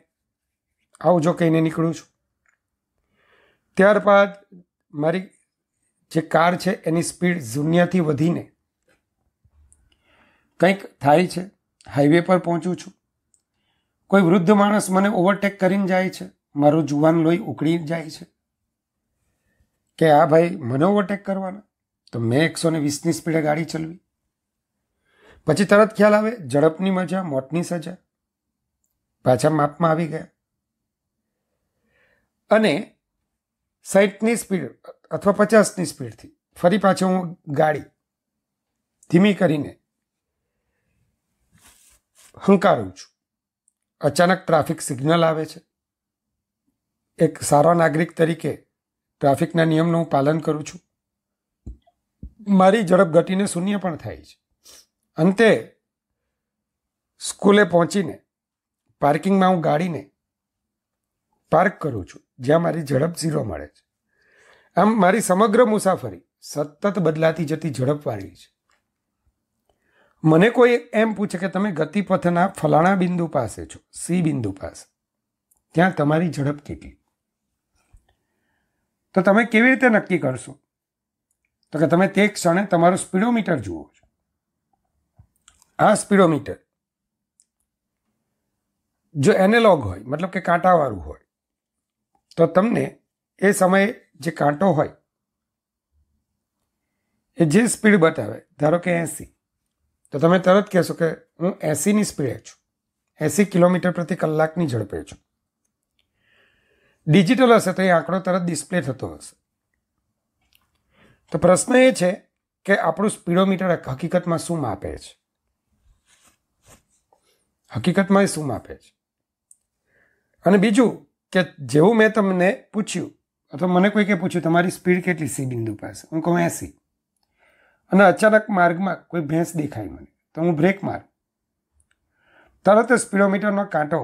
આવજો કહીને નીકળું છું. ત્યારબાદ મારી જે કાર છે એની સ્પીડ 0થી વધીને કંઈક થાય છે, હાઈવે પર પહોંચું છું. કોઈ વૃદ્ધ માણસ મને ઓવરટેક કરીને જાય છે, મારું જુવાન લોહી ઉકળી જાય છે કે આ ભાઈ મને ઓવરટેક કરવાના, તો મેં 120ની સ્પીડે ગાડી ચલાવી. પછી તરત ખ્યાલ આવે ઝડપની મજા, મોતની સજા, પાછા માપમાં આવી ગયા. અને 60ની સ્પીડ અથવા 50ની સ્પીડથી ફરી પાછો હું ગાડી ધીમી કરીને હંકારું છું અચાનક ટ્રાફિક સિગ્નલ આવે છે, એક સારા નાગરિક તરીકે ટ્રાફિકના નિયમનું હું પાલન કરું છું, મારી ઝડપ ઘટીને શૂન્ય પણ થાય છે, અંતે સ્કૂલે પહોંચીને પાર્કિંગમાં હું ગાડીને પાર્ક કરું છું જ્યાં મારી ઝડપ 0 મળે છે. આમ મારી સમગ્ર મુસાફરી સતત બદલાતી જતી ઝડપવાળી છે. મને કોઈ એમ પૂછે કે તમે ગતિપથના ફલાણા બિંદુ પાસે છો, સી બિંદુ પાસે, ત્યાં તમારી ઝડપ કેટલી? તો તમે કેવી રીતે નક્કી કરશો? તો કે તમે તે ક્ષણે તમારું સ્પીડોમીટર જુઓ છો. આ સ્પીડોમીટર જો એનાલોગ હોય, મતલબ કે કાંટાવાળું હોય, તો તમને એ સમયે જે કાંટો હોય એ જે સ્પીડ બતાવે, ધારો કે 80, તો તમે તરત કહેશો કે હું 80ની સ્પીડે છું, 80 કિલોમીટર પ્રતિ કલાકની ઝડપે છું. ડિજિટલ હશે તો એ આંકડો તરત ડિસ્પ્લે થતો હશે. તો પ્રશ્ન એ છે કે આપણું સ્પીડોમીટર હકીકતમાં શું માપે છે? હકીકતમાં એ શું માપે છે? અને બીજું કે જેવું મેં તમને પૂછ્યું, અથવા મને કોઈકે પૂછ્યું તમારી સ્પીડ કેટલી સી બિંદુ પાસે, હું કહું 80, અને અચાનક માર્ગમાં કોઈ ભેંસ દેખાય મને, તો હું બ્રેક મારું, તરત સ્પીડોમીટરનો કાંટો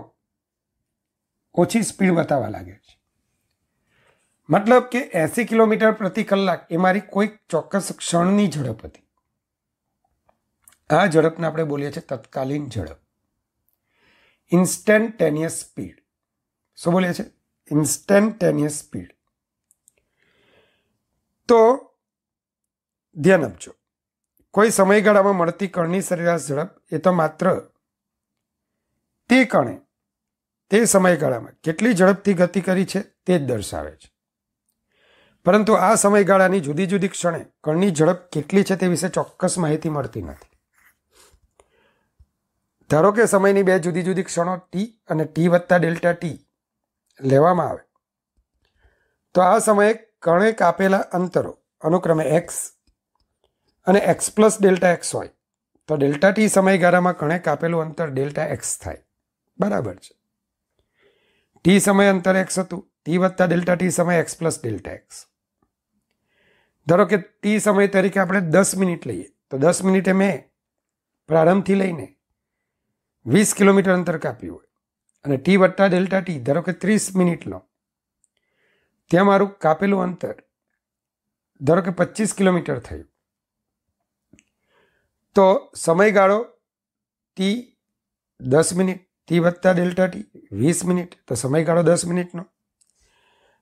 ઓછી સ્પીડ બતાવવા લાગે છે. મતલબ કે 80 કિલોમીટર પ્રતિ કલાક એ મારી કોઈ ચોક્કસ ક્ષણની ઝડપ હતી. આ ઝડપને આપણે બોલીએ છીએ તત્કાલીન ઝડપ, ઇન્સ્ટન્ટેનિયસ સ્પીડ. શું બોલીએ છીએ? Instantaneous speed. તો ધ્યાન આપજો, કોઈ સમયગાળામાં મળતી કણની સરેરાશ ઝડપ એ તો માત્ર તે કણે તે સમયગાળામાં કેટલી ઝડપથી ગતિ કરી છે તે જ દર્શાવે છે. પરંતુ આ સમયગાળાની જુદી જુદી ક્ષણે કણની ઝડપ કેટલી છે તે વિશે ચોક્કસ માહિતી મળતી નથી. ધારો કે સમયની બે જુદી જુદી ક્ષણો ટી અને ટી વત્તા ડેલ્ટા ટી લેવામાં આવે, તો આ સમયે કણે કાપેલા અંતરો અનુક્રમે એક્સ અને એક્સ પ્લસ ડેલ્ટા એક્સ હોય, તો ડેલ્ટા ટી સમયગાળામાં કણે કાપેલું અંતર ડેલ્ટા એક્સ થાય. બરાબર છે? ટી સમય અંતર એક્સ હતું, ટી વત્તા ડેલ્ટા ટી સમય એક્સ પ્લસ ડેલ્ટા એક્સ. ધારો કે ટી સમય તરીકે આપણે 10 મિનિટ લઈએ, તો 10 મિનિટે મેં પ્રારંભથી લઈને 20 કિલોમીટર અંતર કાપ્યું હોય, અને ટી વત્તા ડેલ્ટા ટી ધારો કે 30 મિનિટ લો, ત્યાં મારું કાપેલું અંતર ધારો કે 25 કિલોમીટર થયું. તો સમયગાળો ટી 10 મિનિટ, ટી વત્તા ડેલ્ટા ટી 20 મિનિટ, તો સમયગાળો 10 મિનિટનો.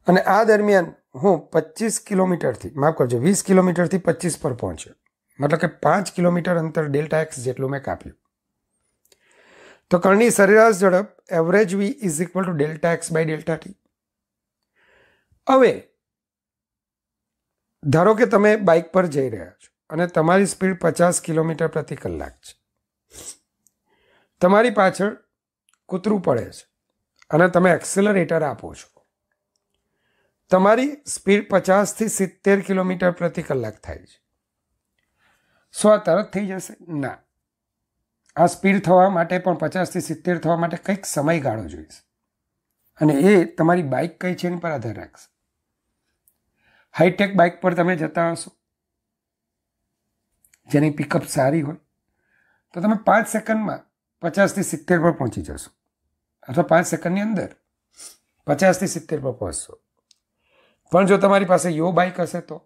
અને આ દરમિયાન હું 25 કિલોમીટરથી, માફ કરજો, 20 કિલોમીટરથી 25 પર પહોંચ્યો, મતલબ કે 5 કિલોમીટર અંતર ડેલ્ટા એક્સ જેટલું મેં કાપ્યું. તો કણની સરેરાશ ઝડપ average v is equal to delta x by delta t. હવે ધારો કે તમે બાઇક પર જઈ રહ્યા છો અને તમારી સ્પીડ 50 કિલોમીટર પ્રતિ કલાક છે. તમારી પાછળ કૂતરું પડે છે અને તમે એક્સેલરેટર આપો છો. તમારી સ્પીડ 50થી 70 કિલોમીટર પ્રતિ કલાક થાય છે. શું આ તરત થઈ જશે? ના. આ સ્પીડ થવા માટે પણ 50થી 70 થવા માટે કંઈક સમયગાળો જોઈશે, અને એ તમારી બાઇક કઈ છે એની પર આધાર રાખશે. હાઈટેક બાઇક પર તમે જતા હશો જેની પિકઅપ સારી હોય, તો તમે 5 સેકન્ડમાં 50થી 70 પર પહોંચી જશો, અથવા 5 સેકન્ડની અંદર 50થી 70 પર પહોંચશો. પણ જો તમારી પાસે યો બાઇક હશે, તો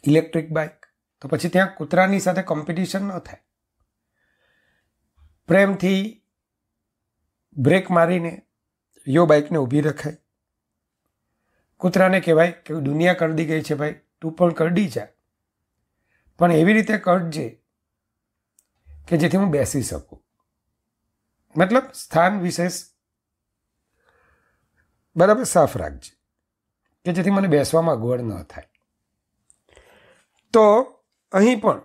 ઇલેક્ટ્રિક બાઇક, તો પછી ત્યાં કૂતરાની સાથે કોમ્પિટિશન ન થાય. પ્રેમથી બ્રેક મારીને યો બાઇકને ઊભી રખાય. કૂતરાને કહેવાય કે દુનિયા કરડી ગઈ છે ભાઈ, તું પણ કરડી જા, પણ એવી રીતે કરડજે કે જેથી હું બેસી શકું. મતલબ સ્થાન વિશેષ બરાબર સાફ રાખજે કે જેથી મને બેસવામાં અગવડ ન થાય. તો અહીં પણ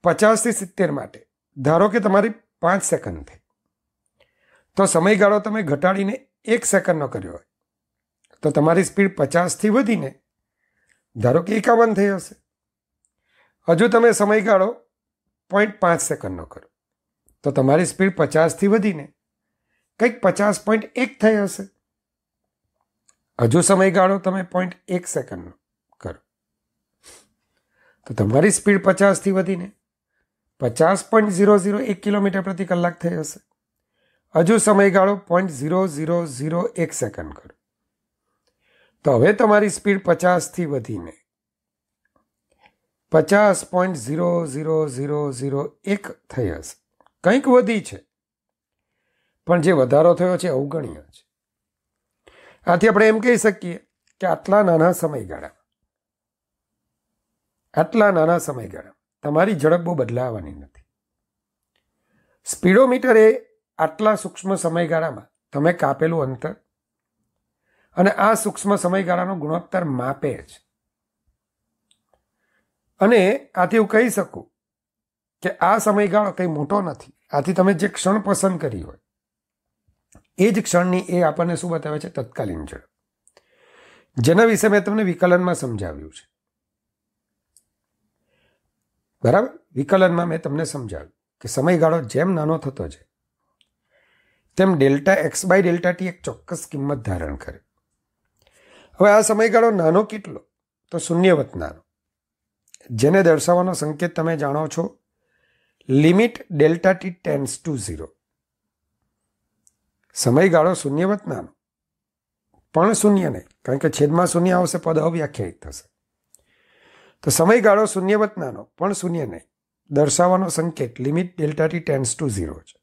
50થી 70 માટે ધારો કે તમારી 5 સેકન્ડ થઈ, તો સમયગાળો તમે ઘટાડીને 1 સેકન્ડનો કર્યો હોય, તો તમારી સ્પીડ 50થી વધીને ધારો કે 51 થઈ હશે. હજુ તમે સમયગાળો 0.5 સેકન્ડનો કરો, તો તમારી સ્પીડ 50થી વધીને કંઈક 50.1 થઈ હશે. હજુ સમયગાળો તમે 0.1 સેકન્ડનો કરો તો તમારી સ્પીડ 50થી વધીને 50.001 કિલોમીટર પ્રતિ કલાક થઈ હશે. હજુ સમયગાળો 0.0001 સેકન્ડ કરો તો હવે તમારી સ્પીડ 50થી વધીને 50.00001 થઈ હશે. કંઈક વધી છે, પણ જે વધારો થયો છે અવગણ્ય છે. આથી આપણે એમ કહી શકીએ કે આટલા નાના સમયગાળા તમારી ઝડપ બહુ બદલાવાની નથી. સ્પીડોમીટર એ આટલા સૂક્ષ્મ સમયગાળામાં તમે કાપેલું અંતર અને આ સૂક્ષ્મ સમયગાળાનો ગુણોત્તર માપે છે. અને આથી હું કહી શકું કે આ સમયગાળો કંઈ મોટો નથી. આથી તમે જે ક્ષણ પસંદ કરી હોય એ જ ક્ષણની એ આપણને શું બતાવે છે? તત્કાલીન ઝડપ, જેના વિશે મેં તમને વિકલનમાં સમજાવ્યું છે. બરાબર, વિકલનમાં મેં તમને સમજાવ્યું કે સમયગાળો જેમ નાનો થતો છે તેમ delta x by delta t એક ચોક્કસ કિંમત ધારણ કરે. હવે આ સમયગાળો નાનો કેટલો? તો શૂન્યવત નાનો, જેને દર્શાવવાનો સંકેત તમે જાણો છો, limit delta t tends to 0. સમયગાળો શૂન્યવત નાનો, પણ શૂન્ય નહીં, કારણ કે છેદમાં શૂન્ય આવશે, પદ અવ્યાખ્યાયિત થશે. તો સમયગાળો શૂન્યવત નાનો પણ શૂન્ય નહીં દર્શાવવાનો સંકેત limit delta t tends to 0 છે.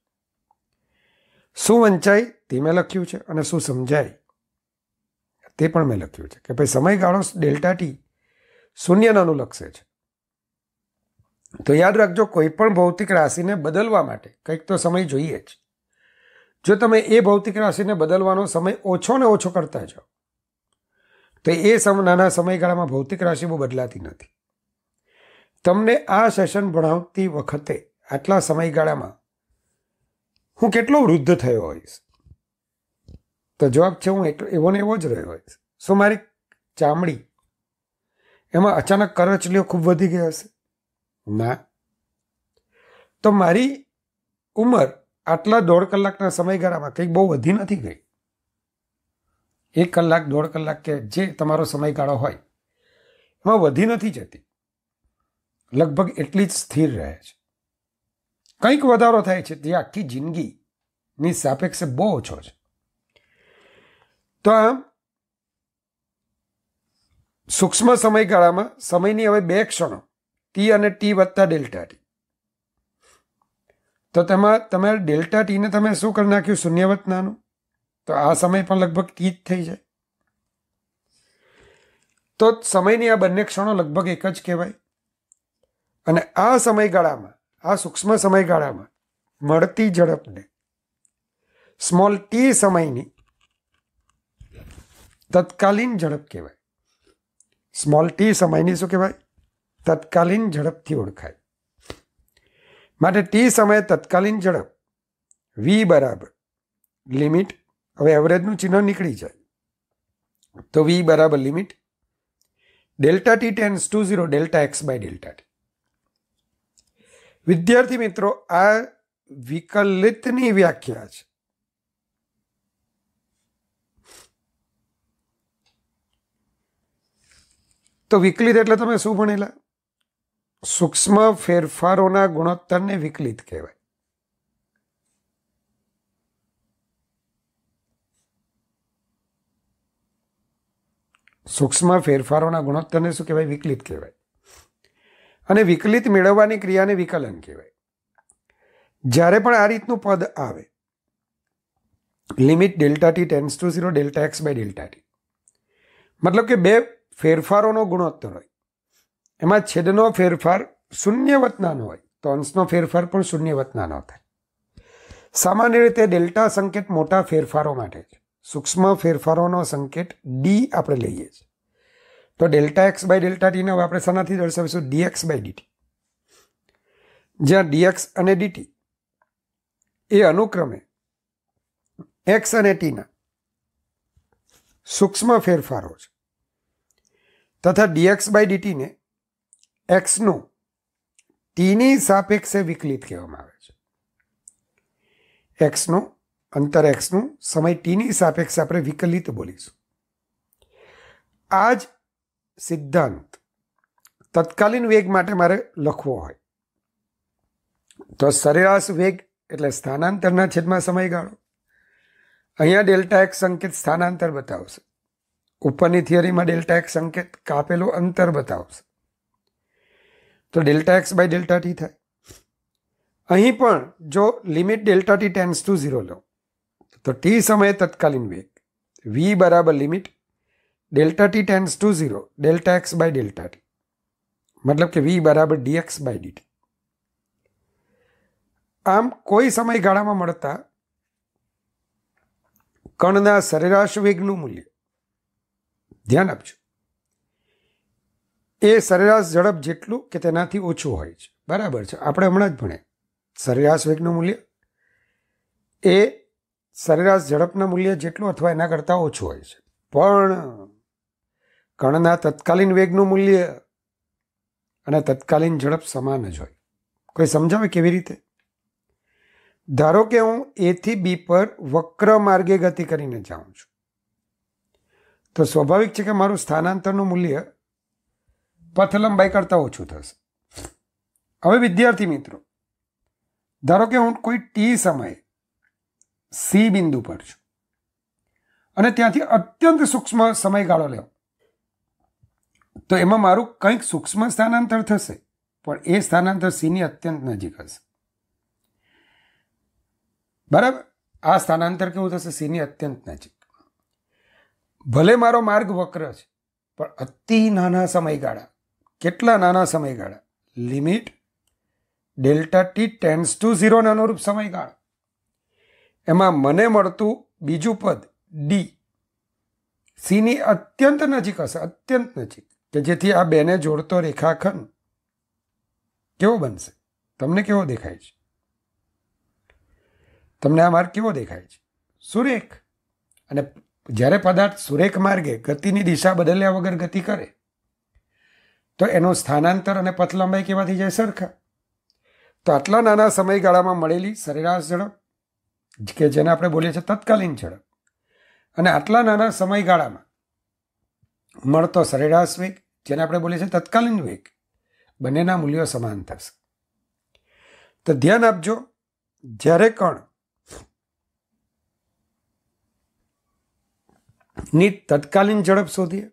શું વંચાય તે મેં લખ્યું છે અને શું સમજાય તે પણ મેં લખ્યું છે કે ભાઈ સમયગાળો ડેલ્ટા ટી શૂન્યને અનુલક્ષે છે. તો યાદ રાખજો, કોઈ પણ ભૌતિક રાશિને બદલવા માટે કંઈક તો સમય જોઈએ જ. જો તમે એ ભૌતિક રાશિને બદલવાનો સમય ઓછો ને ઓછો કરતા જાઓ તો એ નાના સમયગાળામાં ભૌતિક રાશિ બહુ બદલાતી નથી. તમને આ સેશન ભણાવતી વખતે આટલા સમયગાળામાં હું કેટલો વૃદ્ધ થયો હોઈશ? તો જવાબ છે, હું એવો ને એવો જ રહ્યો હોઈશ. શું મારી ચામડી એમાં અચાનક કરચલીઓ ખૂબ વધી ગઈ હશે? ના. તો મારી ઉંમર આટલા 1.5 કલાકના સમયગાળામાં કંઈક બહુ વધી નથી ગઈ. 1 કલાક 1.5 કલાક કે જે તમારો સમયગાળો હોય એમાં વધી નથી જતી, લગભગ એટલી જ સ્થિર રહે છે. કંઈક વધારો થાય છે જે આખી જિંદગીની સાપેક્ષે બહુ ઓછો છે. તો આમ સૂક્ષ્મ સમયગાળામાં સમયની હવે 2 ક્ષણો ટી અને ટી વત્તા ડેલ્ટા ટી. તો તેમાં તમે ડેલ્ટા ટીને તમે શું કરી નાખ્યું? શૂન્યવત નાનું. તો આ સમય પણ લગભગ ટી જ થઈ જાય. તો સમયની આ બંને ક્ષણો લગભગ એક જ કહેવાય. અને આ સમયગાળામાં, આ સૂક્ષ્મ સમયગાળામાં મળતી ઝડપને સ્મોલ ટી સમયની તત્કાલીન ઝડપ કહેવાય. સ્મોલ ટી સમયની શું કહેવાય? તત્કાલીન ઝડપથી ઓળખાય. માટે ટી સમયે તત્કાલીન ઝડપ વી બરાબર લિમિટ, હવે એવરેજનું ચિહ્ન નીકળી જાય તો વી બરાબર limit delta t tends to 0 delta x by delta t. વિદ્યાર્થી મિત્રો, આ વિકલિતની વ્યાખ્યા છે. તો વિકલિત એટલે તમે શું ભણેલા? સૂક્ષ્મ ફેરફારોના ગુણોત્તરને વિકલિત કહેવાય. સૂક્ષ્મ ફેરફારોના ગુણોત્તરને શું કહેવાય? વિકલિત કહેવાય. અને વિકલિત મેળવવાની ક્રિયાને વિકલન કહેવાય. જ્યારે પણ આ રીતનું પદ આવે, limit delta t tends to 0 delta x by delta t, મતલબ કે 2 ફેરફારોનો ગુણોત્તર હોય, એમાં છેદનો ફેરફાર શૂન્યવત નાનો હોય તો અંશનો ફેરફાર પણ શૂન્યવત નાનો થાય. સામાન્ય રીતે ડેલ્ટા સંકેત મોટા ફેરફારો માટે છે. સૂક્ષ્મ ફેરફારોનો સંકેત ડી આપણે લઈએ છીએ. તો ડેલ્ટા એક્સ બાય ડેલ્ટા ટીને હવે આપણે શાનાથી દર્શાવીશું? Dx by dt. જ્યાં ડીએક્સ અને ડીટી એ અનુક્રમે એક્સ અને ટીના સૂક્ષ્મ ફેરફારો છે, તથા ડીએક્સ બાય ડીટીને એક્સનું ટીની સાપેક્ષે વિકલિત કહેવામાં આવે છે. એક્સનું અંતર એક્સનું સમય ટીની સાપેક્ષે આપણે વિકલિત બોલીશું. આ જ સિદ્ધાંત તત્કાલીન વેગ માટે મારે લખવો હોય તો સરેરાશ વેગ એટલે સ્થાનાંતરના છેદમાં સમયગાળો. અહીંયા ડેલ્ટા એક્સ સંકેત સ્થાનાંતર બતાવશે. ઉપરની થિયરીમાં ડેલ્ટા એક્સ સંકેત કાપેલું અંતર બતાવશે. તો delta x by delta t થાય. અહીં પણ જો limit delta t tends to 0 લો તો ટી સમયે તત્કાલીન વેગ v બરાબર limit delta t tends to 0 delta x by delta t, મતલબ કે v બરાબર dx બાય dt. આમ કોઈ સમયગાળામાં મળતા કણના સરેરાશ વેગનું મૂલ્ય, ધ્યાન આપજો, એ સરેરાશ ઝડપ જેટલું કે તેનાથી ઓછું હોય છે. બરાબર છે, આપણે હમણાં જ ભણ્યા સરેરાશ વેગનું મૂલ્ય એ સરેરાશ ઝડપના મૂલ્ય જેટલું અથવા એના કરતાં ઓછું હોય છે. પણ કણના તત્કાલીન વેગનું મૂલ્ય અને તત્કાલીન ઝડપ સમાન જ હોય. કોઈ સમજાવે કેવી રીતે? ધારો કે હું એ થી બી પર વક્ર માર્ગે ગતિ કરીને જાઉં છું તો સ્વાભાવિક છે કે મારું સ્થાનાંતરનું મૂલ્ય પથ લંબાઈ કરતાં ઓછું થશે. હવે વિદ્યાર્થી મિત્રો, ધારો કે હું કોઈ ટી સમયે સી બિંદુ પર છું અને ત્યાંથી અત્યંત સૂક્ષ્મ સમયગાળો લેવો તો એમાં મારું કંઈક સૂક્ષ્મ સ્થાનાંતર થશે, પણ એ સ્થાનાંતર સીની અત્યંત નજીક હશે. બરાબર, આ સ્થાનાંતર કેવું થશે? સીની અત્યંત નજીક. ભલે મારો માર્ગ વક્ર છે પણ અતિ નાના સમયગાળા. કેટલા નાના સમયગાળા? Limit delta t tends to 0 ના અનુરૂપ સમયગાળા. એમાં મને મળતું બીજું પદ ડી સીની અત્યંત નજીક હશે, અત્યંત નજીક, કે જેથી આ બેને જોડતો રેખાખંડ કેવો બનશે? તમને કેવો દેખાય છે? તમને આ માર્ગ કેવો દેખાય છે? સુરેખ. અને જ્યારે પદાર્થ સુરેખ માર્ગે ગતિની દિશા બદલ્યા વગર ગતિ કરે તો એનું સ્થાનાંતર અને પથ લંબાઈ કેવા થઈ જાય? સરખા. તો આટલા નાના સમયગાળામાં મળેલી સરેરાશ ઝડપ કે જેને આપણે બોલીએ છીએ તત્કાલીન ઝડપ અને આટલા નાના સમયગાળામાં મળતો સરેરાશ વેગ જેને આપણે બોલીએ છીએ તત્કાલીન વેગ, બંનેના મૂલ્યો સમાન થશે. તો ધ્યાન આપજો, જ્યારે કણ ની તત્કાલીન ઝડપ શોધીએ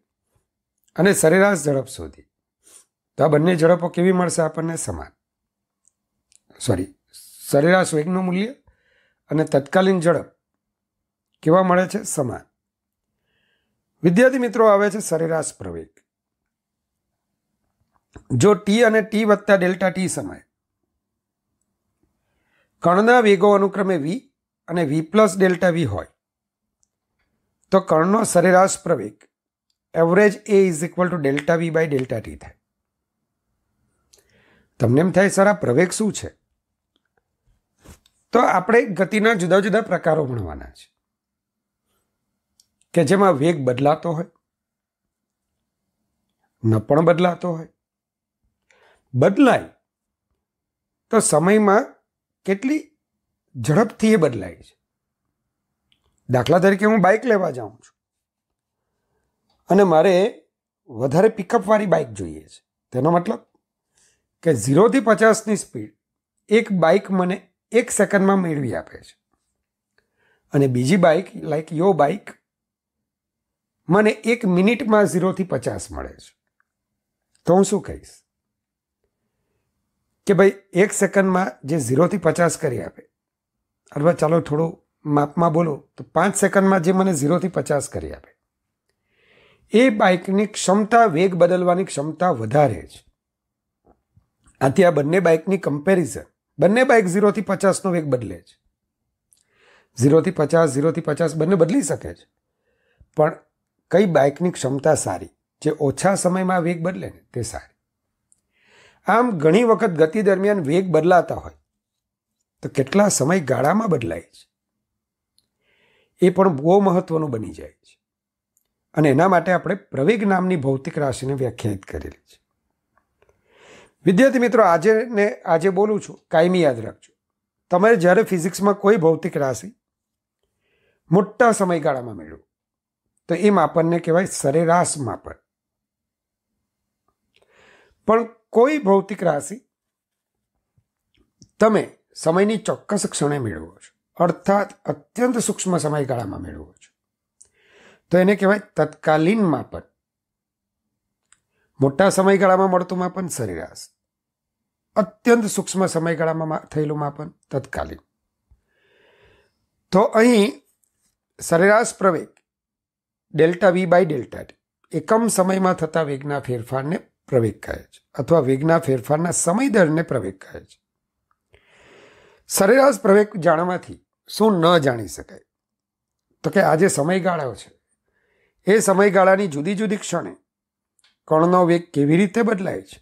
અને સરેરાશ ઝડપ શોધીએ તો આ બંને ઝડપો કેવી મળશે આપણને? સમાન. સરેરાશ વેગનું મૂલ્ય અને તત્કાલીન ઝડપ કેવા મળે છે? સમાન. વિદ્યાર્થી મિત્રો, આવે છે સરેરાશ પ્રવેગ. જો ટી અને ટી વત્તા ડેલ્ટા ટી સમય કણના વેગો અનુક્રમે v અને v પ્લસ ડેલ્ટા v હોય તો કણનો સરેરાશ પ્રવેગ average a is equal to delta v by delta t થાય. તમને એમ થાય સર આ પ્રવેગ શું છે? તો આપણે ગતિના જુદા જુદા પ્રકારો ભણવાના છે કે જેમાં વેગ બદલાતો હોય, ન પણ બદલાતો હોય. બદલાય તો સમયમાં કેટલી ઝડપથી એ બદલાય છે. દાખલા તરીકે હું બાઇક લેવા જાઉં છું અને મારે વધારે પિકઅપવાળી બાઇક જોઈએ છે. તેનો મતલબ કે 0 થી 50ની સ્પીડ એક બાઇક મને 1 સેકન્ડમાં મેળવી આપે છે અને બીજી બાઇક લાઈક યો બાઇક મને 1 મિનિટમાં 0 થી 50 મળે છે. તો હું શું કહીશ કે ભાઈ 1 સેકન્ડમાં જે 0 થી 50 કરી આપે, અથવા ચાલો થોડું માપમાં બોલો તો 5 સેકન્ડમાં જે મને 0 થી 50 કરી આપે, એ બાઇકની ક્ષમતા, વેગ બદલવાની ક્ષમતા વધારે છે. આથી આ બંને બાઇકની કમ્પેરિઝન, બંને બાઇક 0 થી 50નો વેગ બદલે છે. 0 થી 50, 0 થી 50 બંને બદલી શકે છે, પણ કઈ બાઇકની ક્ષમતા સારી, જે ઓછા સમયમાં વેગ બદલે ને તે સારી. આમ ઘણી વખત ગતિ દરમિયાન વેગ બદલાતા હોય તો કેટલા સમયગાળામાં બદલાય છે એ પણ બહુ મહત્વનું બની જાય છે. અને એના માટે આપણે પ્રવેગ નામની ભૌતિક રાશિને વ્યાખ્યાયિત કરેલી છે. વિદ્યાર્થી મિત્રો, આજે બોલું છું, કાયમી યાદ રાખજો, તમે જ્યારે ફિઝિક્સમાં કોઈ ભૌતિક રાશિ મોટા સમયગાળામાં મેળવો તો એ માપનને કહેવાય સરેરાશ માપન. પણ કોઈ ભૌતિક રાશિ તમે સમયની ચોક્કસ ક્ષણે મેળવો છો, અર્થાત અત્યંત સૂક્ષ્મ સમયગાળામાં મેળવો છો, તો એને કહેવાય તત્કાલીન માપન. મોટા સમયગાળામાં મળતું માપન સરેરાશ, અત્યંત સૂક્ષ્મ સમયગાળામાં થયેલું માપન તત્કાલીન. તો અહીં સરેરાશ પ્રવેગ delta v by delta t એકમ સમયમાં થતા વેગના ફેરફારને પ્રવેગ કહે છે, અથવા વેગના ફેરફારના સમય દરને પ્રવેગ કહે છે. સરેરાશ પ્રવેગ જાણવાથી શું ન જાણી શકાય? તો કે આ જે સમયગાળો છે એ સમયગાળાની જુદી જુદી ક્ષણે કણનો વેગ કેવી રીતે બદલાય છે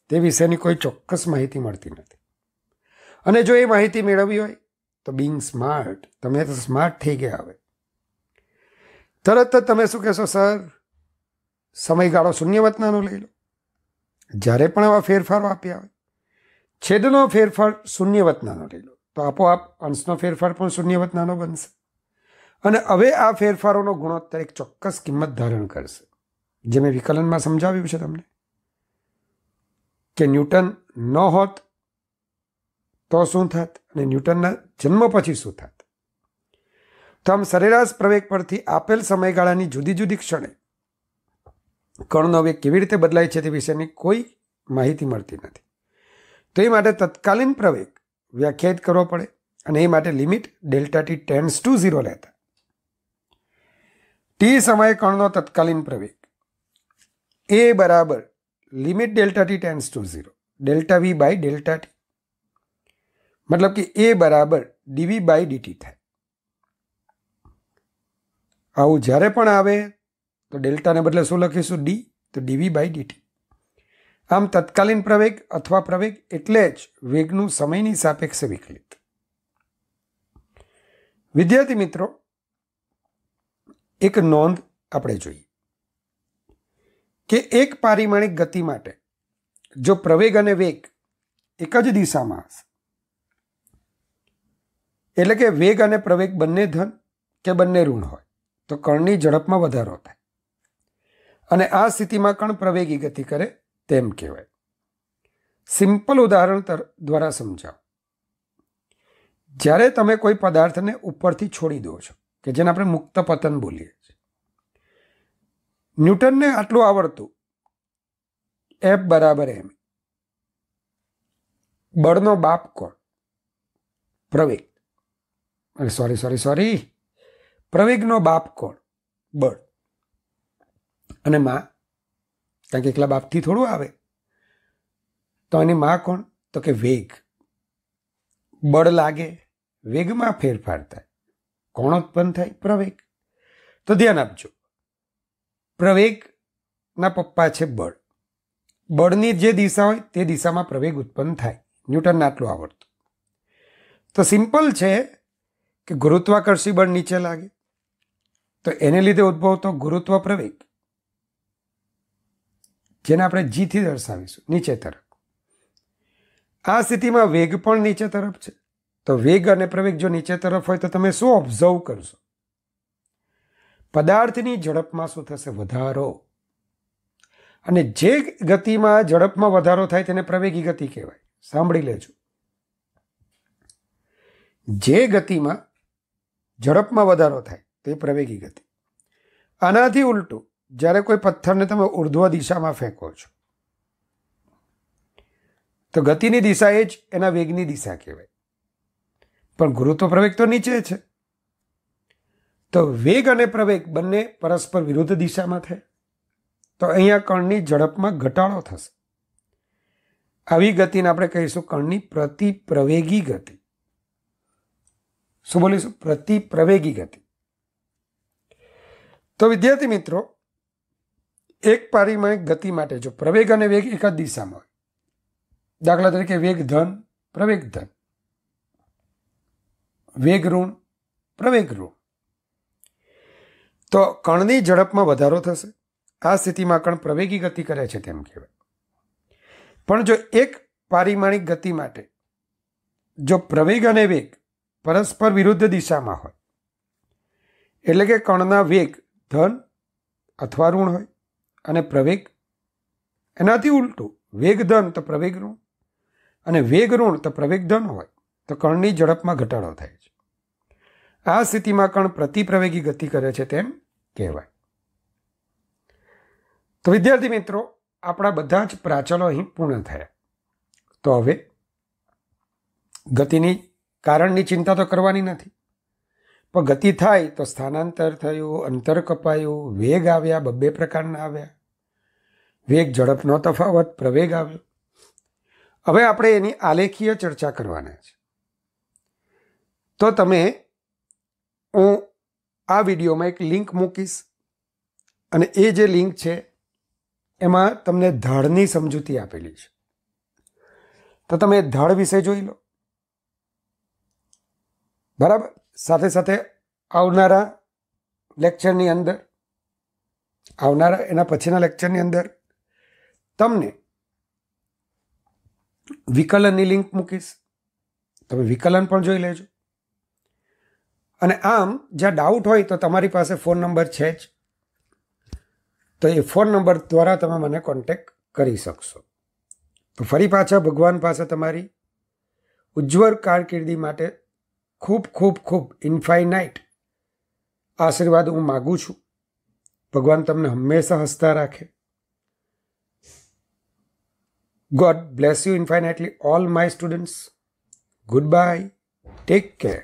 તે વિશેની કોઈ ચોક્કસ માહિતી મળતી નથી. અને જો એ માહિતી મેળવવી હોય તો બિંગ સ્માર્ટ, તમે તો સ્માર્ટ થઈ ગયા. હવે તરત જ તમે શું કહેશો? સર, સમયગાળો શૂન્યવતનાનો લઈ લો. જ્યારે પણ આવા ફેરફારો આપ્યા હોય, છેદનો ફેરફાર શૂન્યવતનાનો લઈ લો તો આપોઆપ અંશનો ફેરફાર પણ શૂન્યવતનાનો બનશે. અને હવે આ ફેરફારોનો ગુણોત્તર એક ચોક્કસ કિંમત ધારણ કરશે. જે મેં વિકલનમાં સમજાવ્યું છે તમને કે ન્યૂટન ન હોત તો શું થાત અને ન્યૂટનના જન્મ પછી શું થાત. તો આમ સરેરાશ પ્રવેગ પરથી આપેલ સમયગાળાની જુદી જુદી ક્ષણે કણનો વેગ કેવી રીતે બદલાય છે તે વિશેની કોઈ માહિતી મળતી નથી. તો એ માટે તત્કાલીન પ્રવેગ વ્યાખ્યાયિત કરવો પડે, અને એ માટે limit delta t tends to 0 લેતા ટી સમયે કણનો તત્કાલીન પ્રવેગ એ બરાબર limit delta t tends to 0 delta v by delta t, મતલબ કે એ બરાબર ડીવી બાય ડીટી થાય. આવું જ્યારે પણ આવે તો ડેલ્ટાને બદલે શું લખીશું? ડી, તો ડીવી બાય ડીટી. આમ તત્કાલીન પ્રવેગ અથવા પ્રવેગ એટલે જ વેગનું સમયની સાપેક્ષે વિકલિત. વિદ્યાર્થી મિત્રો, એક નોંધ આપણે જોઈએ કે એક પારિમાણિક ગતિ માટે જો પ્રવેગ અને વેગ એક જ દિશામાં હશે, એટલે કે વેગ અને પ્રવેગ બંને ધન કે બંને ઋણ હોય, તો કણની ઝડપમાં વધારો થાય અને આ સ્થિતિમાં કણ પ્રવેગી ગતિ કરે તેમ કહેવાય. સિમ્પલ ઉદાહરણ દ્વારા સમજાવો. જ્યારે તમે કોઈ પદાર્થને ઉપરથી છોડી દો છો, કે જેને આપણે મુક્ત પતન બોલીએ છીએ. ન્યૂટનને આટલું આવડતું F બરાબર m, બળનો બાપ કોણ? પ્રવેગ. પ્રવેગનો બાપ કોણ? બળ. અને માં, કારણ કે એકલા બાપથી થોડું આવે, તો એની માં કોણ? તો કે વેગ. બળ લાગે, વેગમાં ફેરફાર થાય, કોણ ઉત્પન્ન થાય? પ્રવેગ. તો ધ્યાન આપજો, પ્રવેગના પપ્પા છે બળ. બળની જે દિશા હોય તે દિશામાં પ્રવેગ ઉત્પન્ન થાય. ન્યૂટનને આટલું આવડતું. તો સિમ્પલ છે કે ગુરુત્વાકર્ષી બળ નીચે લાગે તો એને લીધે ઉદ્ભવતો ગુરુત્વ પ્રવેગ, જેને આપણે જી થી દર્શાવીશું, નીચે તરફ. આ સ્થિતિમાં વેગ પણ નીચે તરફ છે. તો વેગ અને પ્રવેગ જો નીચે તરફ હોય તો તમે શું ઓબ્ઝર્વ કરશો? પદાર્થની ઝડપમાં શું થશે? વધારો. અને જે ગતિમાં ઝડપમાં વધારો થાય તેને પ્રવેગી ગતિ કહેવાય. સાંભળી લેજો. જે ગતિમાં ઝડપમાં વધારો થાય તે પ્રવેગી ગતિ. આનાથી ઉલટું, જ્યારે કોઈ પથ્થરને તમે ઉર્ધ્વ દિશામાં ફેંકો છો તો ગતિની દિશા એ જ એના વેગની દિશા કહેવાય. પણ ગુરુત્વ પ્રવેગ તો નીચે છે, તો વેગ અને પ્રવેગ બંને પરસ્પર વિરુદ્ધ દિશામાં થાય તો અહીંયા કણની ઝડપમાં ઘટાડો થશે. આવી ગતિને આપણે કહીશું કણની પ્રતિપ્રવેગી ગતિ. શું બોલીશું? પ્રતિપ્રવેગી ગતિ. તો વિદ્યાર્થી મિત્રો, એક પારિમાણિક ગતિ માટે જો પ્રવેગ અને વેગ એક જ દિશામાં હોય, દાખલા તરીકે વેગ ધન, પ્રવેગ ધન, વેગ ઋણ, પ્રવેગ ઋણ, તો કણની ઝડપમાં વધારો થશે. આ સ્થિતિમાં કણ પ્રવેગી ગતિ કરે છે તેમ કહેવાય. પણ જો એક પારિમાણિક ગતિ માટે જો પ્રવેગ અને વેગ પરસ્પર વિરુદ્ધ દિશામાં હોય, એટલે કે કણના વેગ ધન અથવા ઋણ હોય અને પ્રવેગ એનાથી ઉલટું, વેગ ધન તો પ્રવેગ ઋણ અને વેગ ઋણ તો પ્રવેગ ધન હોય તો કણની ઝડપમાં ઘટાડો થાય છે. આ સ્થિતિમાં કણ પ્રતિપ્રવેગી ગતિ કરે છે તેમ કહેવાય. તો વિદ્યાર્થી મિત્રો, આપણા બધા જ પ્રાચલો અહીં પૂર્ણ થયા. તો હવે ગતિની કારણની ચિંતા તો કરવાની નથી, પણ ગતિ થાય તો સ્થાનાંતર થયું, અંતર કપાયું, વેગ આવ્યા, બબ્બે પ્રકારના આવ્યા, વેગ ઝડપનો તફાવત, પ્રવેગ આવ્યો. હવે આપણે એની આલેખીય ચર્ચા કરવાના છે. તો હું આ વિડીયોમાં એક લિંક મૂકીશ અને એ જે લિંક છે એમાં તમને ઢાળની સમજૂતી આપેલી છે. તો તમે ઢાળ વિશે જોઈ લો. બરાબર. સાથે સાથે આવનારા લેક્ચરની અંદર, એના પછીના લેક્ચરની અંદર તમને વિકલનની લિંક મૂકીશ. તમે વિકલન પણ જોઈ લેજો. અને આમ જ્યાં ડાઉટ હોય તો તમારી પાસે ફોન નંબર છે જ, તો એ ફોન નંબર દ્વારા તમે મને કોન્ટેક્ટ કરી શકશો. તો ફરી પાછા ભગવાન પાસે તમારી ઉજ્જવળ કારકિર્દી માટે ખૂબ ખૂબ ખૂબ ઇન્ફાઇનાઇટ આશીર્વાદ હું માગું છું. ભગવાન તમને હંમેશા હસતા રાખે. God bless you infinitely, all my students. Goodbye. Take care.